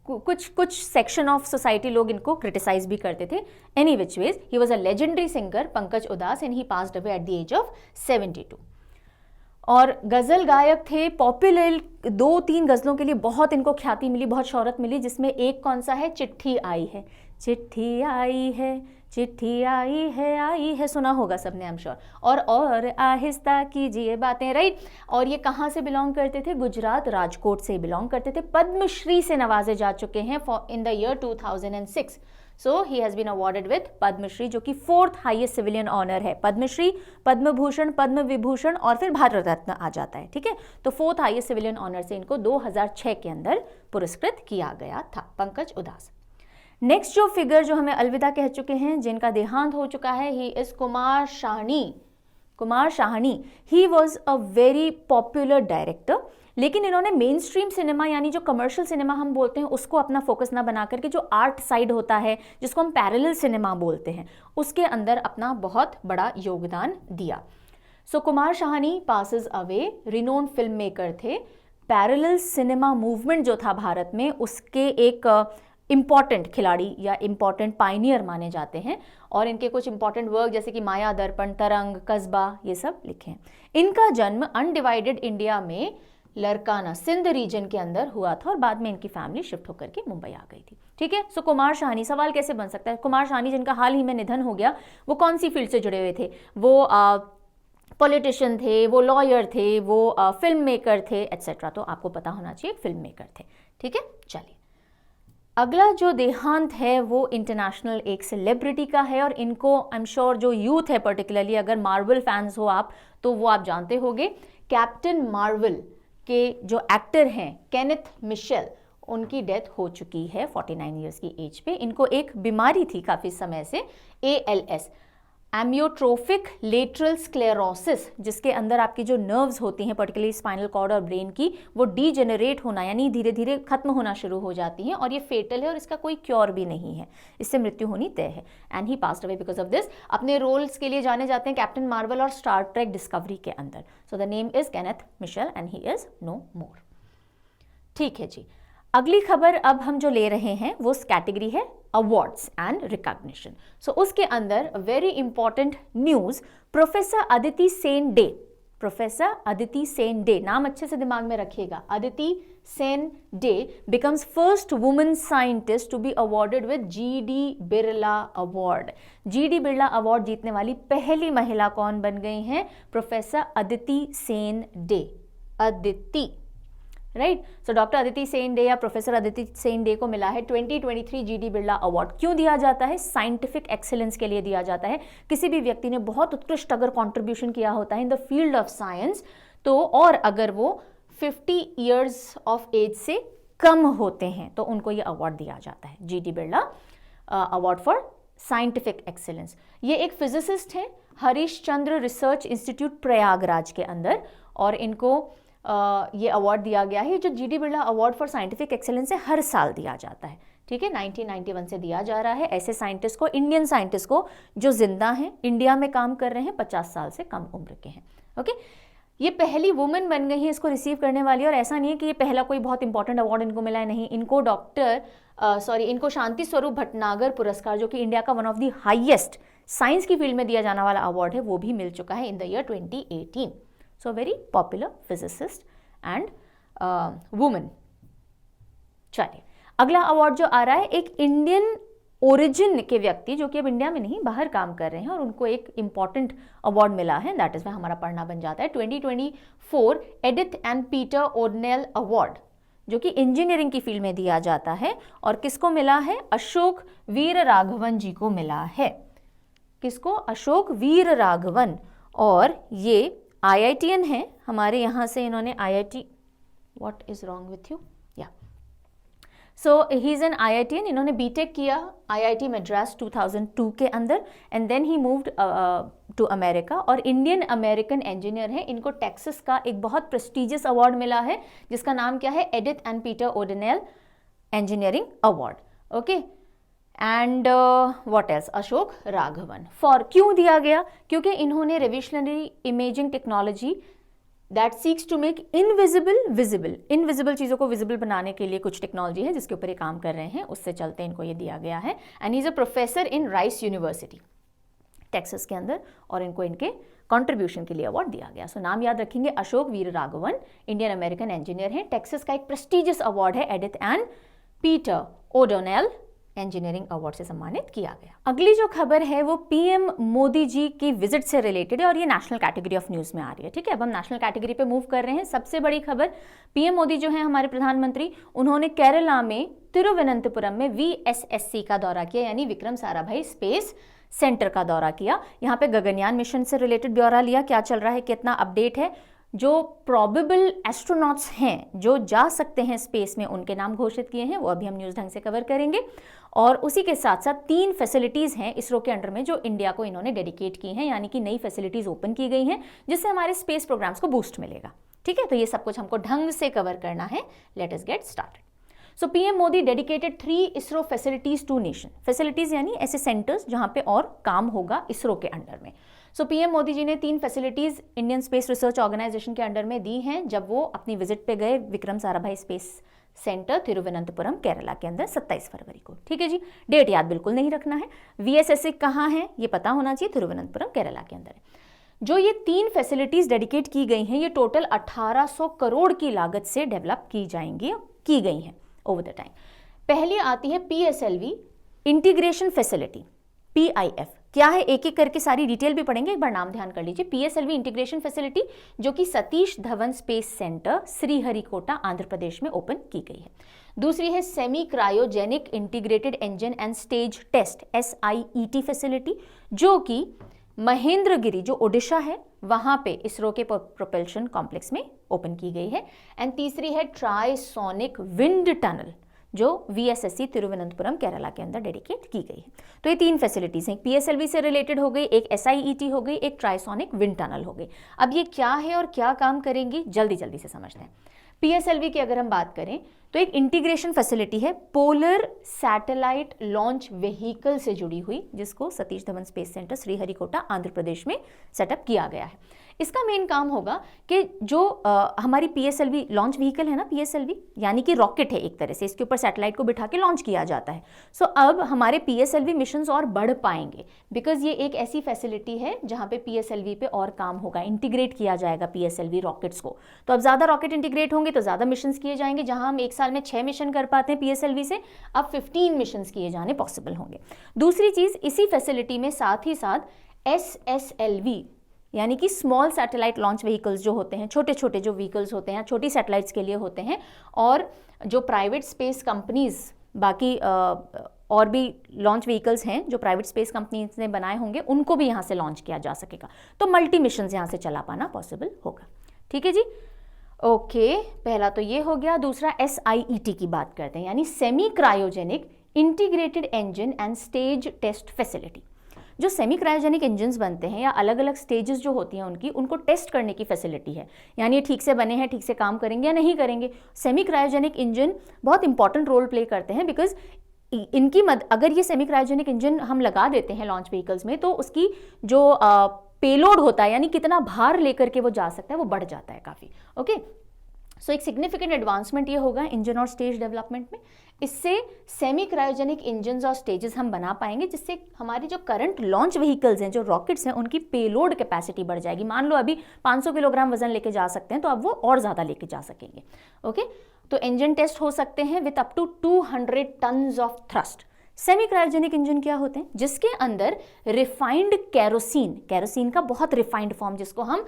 कुछ सेक्शन ऑफ सोसाइटी लोग इनको क्रिटिसाइज भी करते थे। Any which ways, he was a legendary singer Pankaj Udhas, and he passed away at the age of 72। और गज़ल गायक थे, पॉपुलर 2-3 गज़लों के लिए बहुत इनको ख्याति मिली, बहुत शोहरत मिली, जिसमें एक कौन सा है? चिट्ठी आई है, चिट्ठी आई है, चिट्ठी आई है, सुना होगा सबने, आई एम श्योर। और आहिस्ता कीजिए बातें, राइट। और ये कहाँ से बिलोंग करते थे? गुजरात, राजकोट से बिलोंग करते थे। पद्मश्री से नवाजे जा चुके हैं in the year 2006। So he has been awarded with Padma Shri, जो कि 4th हाईएस्ट सिविलियन ऑनर है। पद्मश्री, पद्म भूषण, पद्म विभूषण और फिर भारत रत्न आ जाता है। ठीक है, तो 4th हाईएस्ट सिविलियन ऑनर से इनको 2006 के अंदर पुरस्कृत किया गया था, पंकज उधास। नेक्स्ट जो फिगर जो हमें अलविदा कह चुके हैं, जिनका देहांत हो चुका है, he is Kumar Shahani. Kumar Shahani, he was a very popular director लेकिन इन्होंने मेन स्ट्रीम सिनेमा यानी जो कमर्शियल सिनेमा हम बोलते हैं उसको अपना फोकस ना बना करके जो आर्ट साइड होता है जिसको हम पैरेलल सिनेमा बोलते हैं उसके अंदर अपना बहुत बड़ा योगदान दिया। So Kumar Shahani passes away, renowned film maker थे, पैरेलल सिनेमा मूवमेंट जो था भारत में उसके एक इम्पॉर्टेंट खिलाड़ी या इम्पॉर्टेंट पाइनियर माने जाते हैं, और इनके कुछ इंपॉर्टेंट वर्क जैसे कि माया दर्पण, तरंग, कस्बा, ये सब लिखे हैं। इनका जन्म अनडिवाइडेड इंडिया में लरकाना सिंध रीजन के अंदर हुआ था और बाद में इनकी फैमिली शिफ्ट होकर के मुंबई आ गई थी। ठीक है, सो कुमार शाहनी, सवाल कैसे बन सकता है, कुमार शाहनी जिनका हाल ही में निधन हो गया, वो कौन सी फील्ड से जुड़े हुए थे? वो पॉलिटिशियन थे, वो लॉयर थे, वो फिल्म मेकर थे, एट्सेट्रा। तो आपको पता होना चाहिए फिल्म मेकर थे। ठीक है, चलिए अगला जो देहांत है वो इंटरनेशनल एक सेलिब्रिटी का है, और इनको आई एम श्योर जो यूथ है पर्टिकुलरली, अगर मार्वल फैंस हो आप तो वो आप जानते होंगे। कैप्टन मार्वल के जो एक्टर हैं केनेथ मिशेल, उनकी डेथ हो चुकी है 49 ईयर्स की एज पे। इनको एक बीमारी थी काफ़ी समय से, ALS, एमियोट्रोफिक लेटरल स्क्लेरोसिस, जिसके अंदर आपकी जो नर्व्स होती हैं पर्टिकुलरली स्पाइनल कॉर्ड और ब्रेन की, वो डीजेनरेट होना यानी धीरे धीरे खत्म होना शुरू हो जाती हैं, और ये फेटल है और इसका कोई क्योर भी नहीं है, इससे मृत्यु होनी तय है। And he passed away because of this. अपने रोल्स के लिए जाने जाते हैं कैप्टन मार्वल और स्टार ट्रेक डिस्कवरी के अंदर। So the name is Kenneth Mitchell and he is no more. ठीक है जी, अगली खबर अब हम जो ले रहे हैं वो कैटेगरी है अवार्ड्स एंड रिकॉग्निशन। सो उसके अंदर very important news, professor Aditi Sen De, professor Aditi Sen De, नाम अच्छे से दिमाग में रखिएगा, Aditi Sen De becomes first women scientist to be awarded with GD Birla award. GD Birla award जीतने वाली पहली महिला कौन बन गई हैं? Professor Aditi Sen De, Aditi, right. So doctor Aditi Sen De या प्रोफेसर अदिति सेन डे को मिला है 2023 GD बिरला अवार्ड। क्यों दिया जाता है? साइंटिफिक एक्सीलेंस के लिए दिया जाता है। किसी भी व्यक्ति ने बहुत उत्कृष्ट अगर कंट्रीब्यूशन किया होता है in the field of science, तो और अगर वो 50 ईयर्स ऑफ एज से कम होते हैं तो उनको ये अवार्ड दिया जाता है, GD Birla award for scientific excellence. ये एक फिजिसिस्ट हैं, हरीश चंद्र रिसर्च इंस्टीट्यूट प्रयागराज के अंदर, और इनको ये अवार्ड दिया गया है। जो GD Birla award for scientific excellence है हर साल दिया जाता है। ठीक है, 1991 से दिया जा रहा है ऐसे साइंटिस्ट को, इंडियन साइंटिस्ट को जो जिंदा हैं, इंडिया में काम कर रहे हैं, 50 साल से कम उम्र के हैं। ओके, ये पहली वुमेन बन गई है इसको रिसीव करने वाली, और ऐसा नहीं है कि ये पहला कोई बहुत इंपॉर्टेंट अवार्ड इनको मिला है, नहीं। इनको इनको शांति स्वरूप भटनागर पुरस्कार, जो कि इंडिया का one of the highest science की फील्ड में दिया जाने वाला अवार्ड है, वो भी मिल चुका है इन the year 2018। So very popular physicist and woman। चलिए अगला अवार्ड जो आ रहा है, एक इंडियन ओरिजिन के व्यक्ति जो कि अब इंडिया में नहीं बाहर काम कर रहे हैं, और उनको एक इंपॉर्टेंट अवार्ड मिला है, दैट इज हमारा पढ़ना बन जाता है। 2024 एडिथ एंड पीटर ओडनेल अवार्ड, जो कि इंजीनियरिंग की फील्ड में दिया जाता है, और किसको मिला है? अशोक वीर राघवन जी को मिला है। किसको? अशोक वीर राघवन। और ये IITian है हमारे यहाँ से, इन्होंने IIT, what is wrong with you, या so he is an IITian। इन्होंने BTech किया IIT मद्रास 2002 के अंदर, and then he moved to America, और इंडियन अमेरिकन इंजीनियर है। इनको टेक्सास का एक बहुत प्रेस्टिजियस अवार्ड मिला है जिसका नाम क्या है? Edith and Peter O'Donnell engineering award. Okay, and what else? Ashok Raghavan. For क्यों दिया गया? क्योंकि इन्होंने revolutionary imaging technology that seeks to make invisible visible, invisible चीज़ों को विजिबल बनाने के लिए कुछ टेक्नोलॉजी है जिसके ऊपर ये काम कर रहे हैं, उससे चलते इनको ये दिया गया है। And he is a professor in rice university Texas के अंदर, और इनको इनके कंट्रीब्यूशन के लिए अवार्ड दिया गया। सो नाम याद रखेंगे, Ashok Veer Raghavan, Indian American engineer हैं। टेक्सास का एक प्रेस्टिजियस अवार्ड है, Edith and Peter O'Donnell engineering award से सम्मानित किया गया। अगली जो खबर है वो PM मोदी जी की विजिट से रिलेटेड है, और ये नेशनल कैटेगरी ऑफ न्यूज में आ रही है। ठीक है, अब हम नेशनल कैटेगरी पे मूव कर रहे हैं। सबसे बड़ी खबर, PM मोदी जो है हमारे प्रधानमंत्री, उन्होंने केरला में तिरुवनंतपुरम में VSSC का दौरा किया, यानी विक्रम साराभाई स्पेस सेंटर का दौरा किया। यहाँ पे गगनयान मिशन से रिलेटेड ब्यौरा लिया, क्या चल रहा है, कितना अपडेट है, जो प्रोबेबल एस्ट्रोनॉट्स हैं जो जा सकते हैं स्पेस में, उनके नाम घोषित किए हैं, वो अभी हम न्यूज़ ढंग से कवर करेंगे। और उसी के साथ साथ 3 फैसिलिटीज़ हैं इसरो के अंडर में जो इंडिया को इन्होंने डेडिकेट की हैं, यानी कि नई फैसिलिटीज़ ओपन की गई हैं जिससे हमारे स्पेस प्रोग्राम्स को बूस्ट मिलेगा। ठीक है, तो ये सब कुछ हमको ढंग से कवर करना है. Let us get started. So PM Modi dedicated 3 ISRO facilities to nation. Facilities यानी ऐसे सेंटर्स जहां पे और काम होगा इसरो के अंडर में. सो पीएम मोदी जी ने 3 facilities Indian space research organisation के अंडर में दी हैं जब वो अपनी विजिट पे गए विक्रम साराभाई स्पेस सेंटर तिरुवनंतपुरम केरला के अंदर 27 फरवरी को. ठीक है जी, डेट याद बिल्कुल नहीं रखना है. वीएसएसए कहाँ है ये पता होना चाहिए, तिरुवनंतपुरम केरला के अंदर है. जो ये 3 फैसिलिटीज डेडिकेट की गई हैं ये टोटल 1800 करोड़ की लागत से डेवलप की जाएंगी, की गई हैं ओवर द टाइम. पहली आती है पीएसएलवी इंटीग्रेशन फैसिलिटी, पीआईएफ. क्या है एक एक करके सारी डिटेल भी पढ़ेंगे, एक बार नाम ध्यान कर लीजिए. पीएसएलवी इंटीग्रेशन फैसिलिटी जो कि सतीश धवन स्पेस सेंटर श्रीहरिकोटा आंध्र प्रदेश में ओपन की गई है. दूसरी है semi cryogenic integrated engine and stage test SIET facility जो कि महेंद्रगिरी जो ओडिशा है वहां पे इसरो के प्रोपल्शन कॉम्प्लेक्स में ओपन की गई है. एंड तीसरी है ट्राइसोनिक विंड टनल जो VSSC तिरुवनंतपुरम केरला के अंदर डेडिकेट की गई है. तो ये 3 फैसिलिटीज हैं, पीएसएलवी से रिलेटेड हो गई, एक SIET हो गई, एक ट्राइसोनिक विंड टनल हो गई. अब ये क्या है और क्या काम करेंगी जल्दी जल्दी से समझते हैं. पीएसएलवी की अगर हम बात करें तो एक इंटीग्रेशन फैसिलिटी है पोलर सैटेलाइट लॉन्च व्हीकल से जुड़ी हुई जिसको सतीश धवन स्पेस सेंटर श्रीहरिकोटा आंध्र प्रदेश में सेटअप किया गया है. इसका मेन काम होगा कि जो हमारी पीएसएलवी लॉन्च व्हीकल है ना, पीएसएलवी यानी कि रॉकेट है एक तरह से, इसके ऊपर सैटेलाइट को बिठा के लॉन्च किया जाता है. सो अब हमारे पीएसएलवी मिशंस और बढ़ पाएंगे बिकॉज ये एक ऐसी फैसिलिटी है जहां पे पीएसएलवी पे और काम होगा, इंटीग्रेट किया जाएगा पीएसएलवी रॉकेट्स को. तो अब ज़्यादा रॉकेट इंटीग्रेट होंगे तो ज़्यादा मिशंस किए जाएंगे. जहां हम एक साल में 6 मिशन कर पाते हैं पीएसएलवी से, अब 15 मिशंस किए जाने पॉसिबल होंगे. दूसरी चीज़ इसी फैसिलिटी में साथ ही साथ SSLV यानी कि स्मॉल सैटेलाइट लॉन्च व्हीकल्स जो होते हैं, छोटे छोटे जो व्हीकल्स होते हैं छोटी सैटेलाइट्स के लिए होते हैं, और जो प्राइवेट स्पेस कंपनीज बाकी और भी लॉन्च व्हीकल्स हैं जो प्राइवेट स्पेस कंपनीज ने बनाए होंगे उनको भी यहाँ से लॉन्च किया जा सकेगा. तो मल्टी मिशन यहाँ से चला पाना पॉसिबल होगा. ठीक है जी, ओके. पहला तो ये हो गया. दूसरा SIET की बात करते हैं यानी semi cryogenic integrated engine and stage test facility. जो सेमी क्रायोजेनिक इंजन्स बनते हैं या अलग अलग स्टेजेस जो होती हैं उनकी, उनको टेस्ट करने की फैसिलिटी है. यानी ये ठीक से बने हैं, ठीक से काम करेंगे या नहीं करेंगे. सेमी क्रायोजेनिक इंजन बहुत इंपॉर्टेंट रोल प्ले करते हैं बिकॉज इनकी अगर ये सेमी क्रायोजेनिक इंजन हम लगा देते हैं लॉन्च व्हीकल्स में तो उसकी जो पेलोड होता है यानी कितना भार लेकर के वो जा सकता है वो बढ़ जाता है काफ़ी. ओके, सो एक सिग्निफिकेंट एडवांसमेंट ये होगा इंजन और स्टेज डेवलपमेंट में. इससे सेमी क्रायोजेनिक इंजन्स और स्टेजेस हम बना पाएंगे जिससे हमारी जो करंट लॉन्च व्हीकल्स हैं, जो रॉकेट्स हैं, उनकी पेलोड कैपेसिटी बढ़ जाएगी. मान लो अभी 500 किलोग्राम वजन लेके जा सकते हैं तो अब वो और ज़्यादा लेके जा सकेंगे. ओके, तो इंजन टेस्ट हो सकते हैं with up to 200 tons of thrust. Semi cryogenic engine क्या होते हैं? जिसके अंदर रिफाइंड कैरोसिन का बहुत रिफाइंड फॉर्म जिसको हम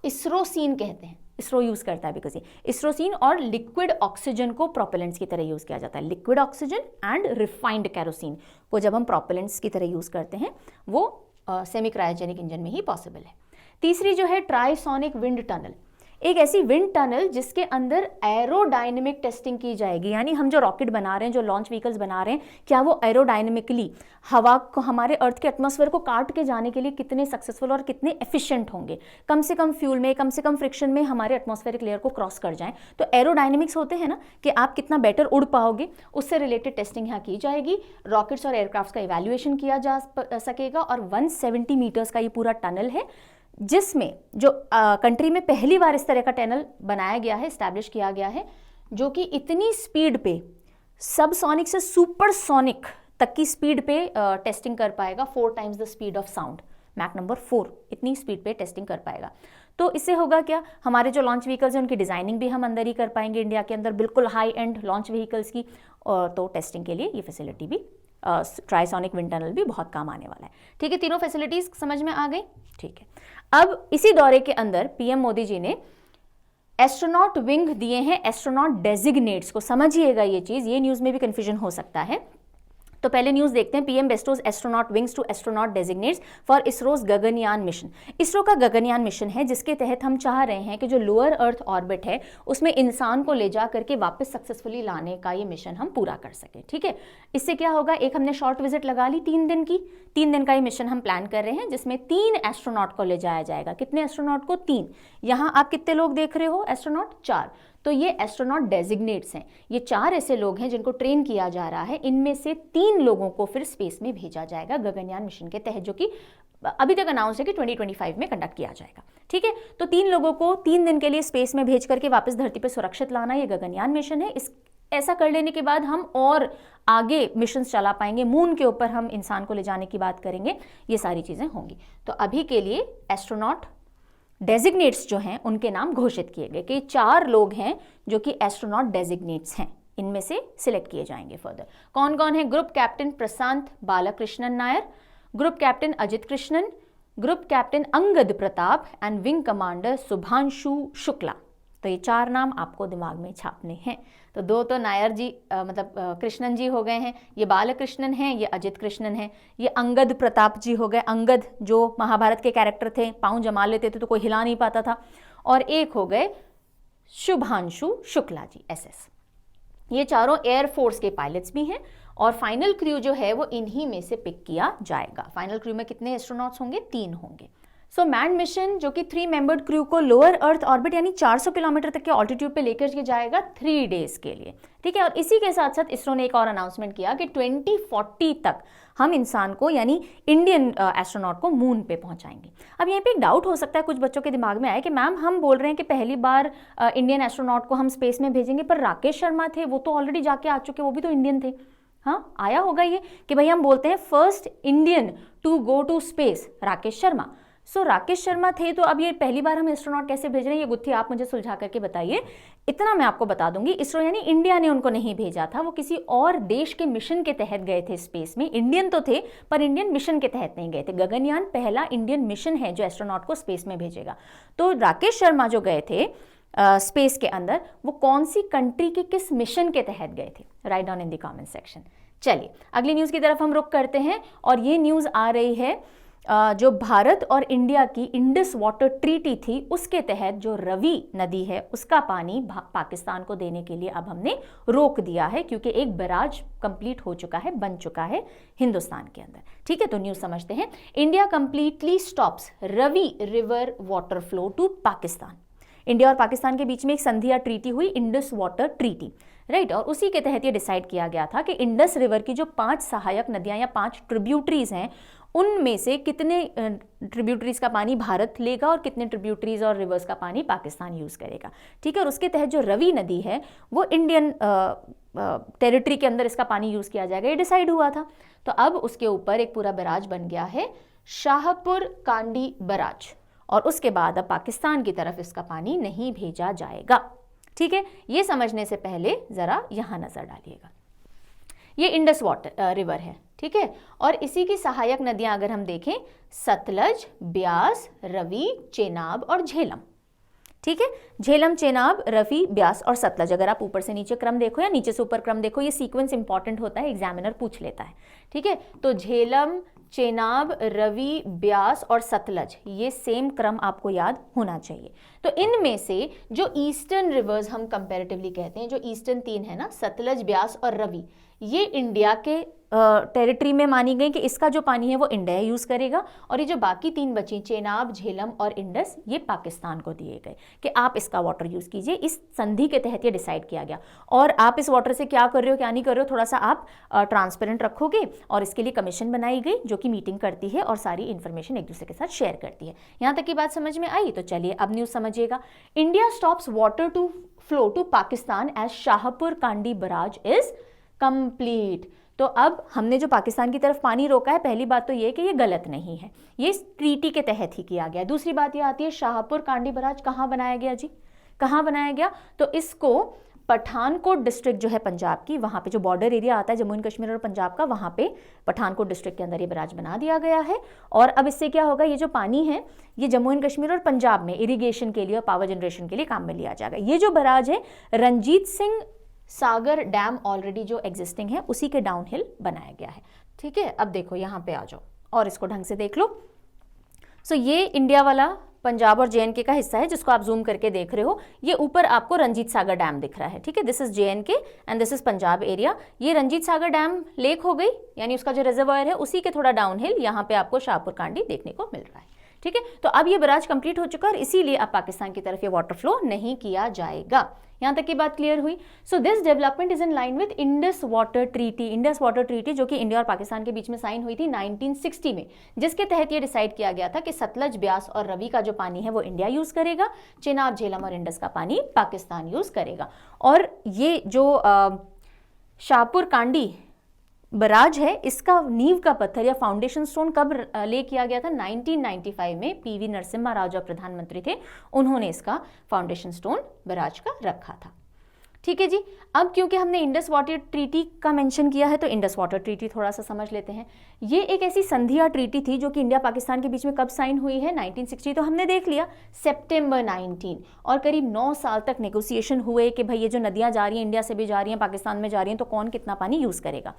इसरोसिन कहते हैं, इसरो यूज करता है बिकॉज ये इसरोसिन और लिक्विड ऑक्सीजन को प्रोपेलेंट्स की तरह यूज किया जाता है. Liquid oxygen and refined kerosene को जब हम प्रोपेलेंट्स की तरह यूज करते हैं वो सेमी क्रायोजेनिक इंजन में ही पॉसिबल है. तीसरी जो है ट्राइसोनिक विंड टनल, एक ऐसी विंड टनल जिसके अंदर एरोडायनेमिक टेस्टिंग की जाएगी. यानी हम जो रॉकेट बना रहे हैं, जो लॉन्च व्हीकल्स बना रहे हैं, क्या वो एरोडायनेमिकली हवा को, हमारे अर्थ के एटमॉस्फेयर को काट के जाने के लिए कितने सक्सेसफुल और कितने एफिशिएंट होंगे. कम से कम फ्यूल में, कम से कम फ्रिक्शन में हमारे एटमॉस्फेरिक लेयर को क्रॉस कर जाएं. तो एरोडायनेमिक्स होते हैं ना कि आप कितना बेटर उड़ पाओगे, उससे रिलेटेड टेस्टिंग यहाँ की जाएगी. रॉकेट्स और एयरक्राफ्ट का इवैल्यूएशन किया जा सकेगा. और 170 मीटर्स का ये पूरा टनल है जिसमें जो कंट्री में पहली बार इस तरह का टनल बनाया गया है, इस्टेब्लिश किया गया है, जो कि इतनी स्पीड पे, सबसोनिक से सुपरसोनिक तक की स्पीड पे टेस्टिंग कर पाएगा. 4 times the speed of sound, Mach number 4, इतनी स्पीड पे टेस्टिंग कर पाएगा. तो इससे होगा क्या, हमारे जो लॉन्च व्हीकल्स हैं उनकी डिजाइनिंग भी हम अंदर ही कर पाएंगे इंडिया के अंदर, बिल्कुल हाई एंड लॉन्च व्हीकल्स की. तो टेस्टिंग के लिए ये फैसिलिटी भी, ट्राइसोनिक विंड टनल भी बहुत काम आने वाला है. ठीक है, तीनों फैसिलिटीज समझ में आ गई. ठीक है, अब इसी दौरे के अंदर पीएम मोदी जी ने एस्ट्रोनॉट विंग दिए हैं एस्ट्रोनॉट डेजिग्नेट्स को. समझिएगा ये चीज, ये न्यूज में भी कंफ्यूजन हो सकता है. तो पहले न्यूज देखते हैं। PM bestows astronaut wings to astronaut designates for ISRO's Gaganyaan mission. ISRO का गगनयान मिशन है जिसके तहत हम चाह रहे हैं कि जो लोअर अर्थ ऑर्बिट है उसमें इंसान को ले जा करके वापस सक्सेसफुली लाने का ये मिशन हम पूरा कर सके। ठीक है, इससे क्या होगा, एक हमने शॉर्ट विजिट लगा ली 3 दिन की, 3 दिन का ये मिशन हम प्लान कर रहे हैं जिसमें 3 एस्ट्रोनॉट को ले जाया जाएगा। कितने एस्ट्रोनॉट को? 3। यहाँ आप कितने लोग देख रहे हो एस्ट्रोनॉट? 4। तो ये एस्ट्रोनॉट डेजिग्नेट्स हैं, ये 4 ऐसे लोग हैं जिनको ट्रेन किया जा रहा है। इनमें से 3 लोगों को फिर स्पेस में भेजा जाएगा गगनयान मिशन के तहत, जो कि अभी तक अनाउंस है कि 2025 में कंडक्ट किया जाएगा। ठीक है, तो 3 लोगों को 3 दिन के लिए स्पेस में भेज करके वापस धरती पर सुरक्षित लाना ये गगनयान मिशन है। ऐसा कर लेने के बाद हम और आगे मिशन चला पाएंगे, मून के ऊपर हम इंसान को ले जाने की बात करेंगे, ये सारी चीजें होंगी। तो अभी के लिए एस्ट्रोनॉट डेजिग्नेट्स जो हैं उनके नाम घोषित किए गए कि 4 लोग हैं जो कि एस्ट्रोनॉट डेजिग्नेट्स हैं, इनमें से सिलेक्ट किए जाएंगे फर्दर। कौन कौन है? Group captain Prashant Balakrishnan Nair, group captain Ajit Krishnan, group captain Angad Pratap and wing commander Shubhanshu Shukla. तो ये 4 नाम आपको दिमाग में छापने हैं। तो 2 तो नायर जी कृष्णन जी हो गए हैं, ये बालकृष्णन हैं, ये अजित कृष्णन हैं, ये अंगद प्रताप जी हो गए। अंगद जो महाभारत के कैरेक्टर थे, पाँव जमा लेते थे तो कोई हिला नहीं पाता था। और एक हो गए शुभांशु शुक्ला जी SS। ये चारों एयरफोर्स के पायलट्स भी हैं और फाइनल क्रू जो है वो इन्हीं में से पिक किया जाएगा। फाइनल क्रू में कितने एस्ट्रोनॉट्स होंगे? 3 होंगे। सो मैन मिशन जो कि 3 मेंबर्ड क्रू को लोअर अर्थ ऑर्बिट यानी 400 किलोमीटर तक के ऑल्टीट्यूड पे लेकर के जाएगा 3 डेज के लिए। ठीक है, और इसी के साथ साथ इसरो ने एक और अनाउंसमेंट किया कि 2040 तक हम इंसान को यानी इंडियन एस्ट्रोनॉट को मून पे पहुंचाएंगे। अब यहाँ पे एक डाउट हो सकता है कुछ बच्चों के दिमाग में आया कि मैम हम बोल रहे हैं कि पहली बार इंडियन एस्ट्रोनॉट को हम स्पेस में भेजेंगे, पर राकेश शर्मा थे वो तो ऑलरेडी जाके आ चुके, वो भी तो इंडियन थे। हाँ, आया होगा ये कि भाई हम बोलते हैं first Indian to go to space Rakesh Sharma. So Rakesh Sharma थे, तो अब ये पहली बार हम एस्ट्रोनॉट कैसे भेज रहे हैं, ये गुत्थी आप मुझे सुलझा करके बताइए। इतना मैं आपको बता दूंगी, इसरो यानी इंडिया ने उनको नहीं भेजा था, वो किसी और देश के मिशन के तहत गए थे स्पेस में। इंडियन तो थे पर इंडियन मिशन के तहत नहीं गए थे। गगनयान पहला इंडियन मिशन है जो एस्ट्रोनॉट को स्पेस में भेजेगा। तो राकेश शर्मा जो गए थे स्पेस के अंदर, वो कौन सी कंट्री के किस मिशन के तहत गए थे? Right down in the comment section. चलिए अगली न्यूज़ की तरफ हम रुख करते हैं और ये न्यूज़ आ रही है जो भारत और इंडिया की इंडस वाटर ट्रीटी थी उसके तहत जो रवि नदी है उसका पानी पाकिस्तान को देने के लिए अब हमने रोक दिया है, क्योंकि एक बैराज कंप्लीट हो चुका है, बन चुका है हिंदुस्तान के अंदर। ठीक है, तो न्यूज़ समझते हैं। India completely stops Ravi river water flow to Pakistan. India और पाकिस्तान के बीच में एक संधि या ट्रीटी हुई, इंडस वाटर ट्रीटी, राइट। और उसी के तहत ये डिसाइड किया गया था कि इंडस रिवर की जो 5 सहायक नदियां या 5 ट्रिब्यूटरीज हैं उनमें से कितने ट्रिब्यूटरीज का पानी भारत लेगा और कितने ट्रिब्यूटरीज और रिवर्स का पानी पाकिस्तान यूज़ करेगा। ठीक है, और उसके तहत जो रवि नदी है वो इंडियन टेरिटरी के अंदर इसका पानी यूज़ किया जाएगा, ये डिसाइड हुआ था। तो अब उसके ऊपर एक पूरा बैराज बन गया है, शाहपुर कांडी बैराज, और उसके बाद अब पाकिस्तान की तरफ इसका पानी नहीं भेजा जाएगा। ठीक है, ये समझने से पहले ज़रा यहाँ नज़र डालिएगा। ये इंडस वाटर रिवर है, ठीक है, और इसी की सहायक नदियां अगर हम देखें, सतलज, ब्यास, रवि, चेनाब और झेलम। ठीक है, झेलम, चेनाब, रवि, ब्यास और सतलज। अगर आप ऊपर से नीचे क्रम देखो या नीचे से ऊपर क्रम देखो, ये सीक्वेंस इंपॉर्टेंट होता है, एग्जामिनर पूछ लेता है। ठीक है, तो झेलम, चेनाब, रवि, ब्यास और सतलज, ये सेम क्रम आपको याद होना चाहिए। तो इनमें से जो ईस्टर्न रिवर्स हम कंपैरेटिवली कहते हैं, जो ईस्टर्न 3 है ना, सतलज, ब्यास और रवि, ये इंडिया के टेरिटरी में मानी गई कि इसका जो पानी है वो इंडिया यूज़ करेगा, और ये जो बाकी 3 बची, चेनाब, झेलम और इंडस, ये पाकिस्तान को दिए गए कि आप इसका वाटर यूज़ कीजिए। इस संधि के तहत ये डिसाइड किया गया। और आप इस वाटर से क्या कर रहे हो क्या नहीं कर रहे हो, थोड़ा सा आप ट्रांसपेरेंट रखोगे, और इसके लिए कमीशन बनाई गई जो कि मीटिंग करती है और सारी इन्फॉर्मेशन एक दूसरे के साथ शेयर करती है। यहाँ तक की बात समझ में आई? तो चलिए अब न्यूज़ समझिएगा। India stops water to flow to Pakistan as Shahpur Kandi barrage is complete. तो अब हमने जो पाकिस्तान की तरफ पानी रोका है, पहली बात तो ये कि ये गलत नहीं है, ये इस ट्रीटी के तहत ही किया गया। दूसरी बात ये आती है, शाहपुर कांडी बैराज कहाँ बनाया गया जी? कहाँ बनाया गया? तो इसको पठानकोट डिस्ट्रिक्ट जो है पंजाब की, वहाँ पे जो बॉर्डर एरिया आता है जम्मू एंड कश्मीर और पंजाब का, वहाँ पे पठानकोट डिस्ट्रिक्ट के अंदर ये बैराज बना दिया गया है। और अब इससे क्या होगा, ये जो पानी है ये जम्मू एंड कश्मीर और पंजाब में इरिगेशन के लिए और पावर जनरेशन के लिए काम में लिया जाएगा। ये जो बैराज है रणजीत सिंह सागर डैम ऑलरेडी जो एग्जिस्टिंग है उसी के डाउनहिल बनाया गया है। ठीक है, अब देखो यहाँ पे आ जाओ और इसको ढंग से देख लो। सो ये इंडिया वाला पंजाब और जेएनके का हिस्सा है जिसको आप जूम करके देख रहे हो। ये ऊपर आपको रंजीत सागर डैम दिख रहा है। ठीक है, this is JNK and this is Punjab area. ये रंजीत सागर डैम लेक हो गई, यानी उसका जो रिजर्वायर है उसी के थोड़ा डाउनहिल यहाँ पे आपको शाहपुर कांडी देखने को मिल रहा है। ठीक है, तो अब ये बराज कंप्लीट हो चुका है और इसीलिए अब पाकिस्तान की तरफ ये वाटर फ्लो नहीं किया जाएगा। यहां तक की बात क्लियर हुई। So this development is in line with Indus water treaty. Indus water treaty जो कि इंडिया और पाकिस्तान के बीच में साइन हुई थी 1960 में, जिसके तहत ये डिसाइड किया गया था कि सतलज, ब्यास और रवि का जो पानी है वो इंडिया यूज करेगा, चेनाब, झेलम और इंडस का पानी पाकिस्तान यूज करेगा। और ये जो शाहपुर कांडी बराज है, इसका नींव का पत्थर या फाउंडेशन स्टोन कब ले किया गया था? 1995 में पीवी नरसिम्हा राव जो प्रधानमंत्री थे, उन्होंने इसका फाउंडेशन स्टोन बराज का रखा था। ठीक है जी, अब क्योंकि हमने इंडस वाटर ट्रीटी का मेंशन किया है तो इंडस वाटर ट्रीटी थोड़ा सा समझ लेते हैं। ये एक ऐसी संधि या ट्रीटी थी जो कि इंडिया पाकिस्तान के बीच में कब साइन हुई है? 1960, तो हमने देख लिया सितंबर 19, और करीब 9 साल तक नेगोशिएशन हुए कि भाई ये जो नदियां जा रही हैं, इंडिया से भी जा रही हैं, पाकिस्तान में जा रही हैं, तो कौन कितना पानी यूज करेगा।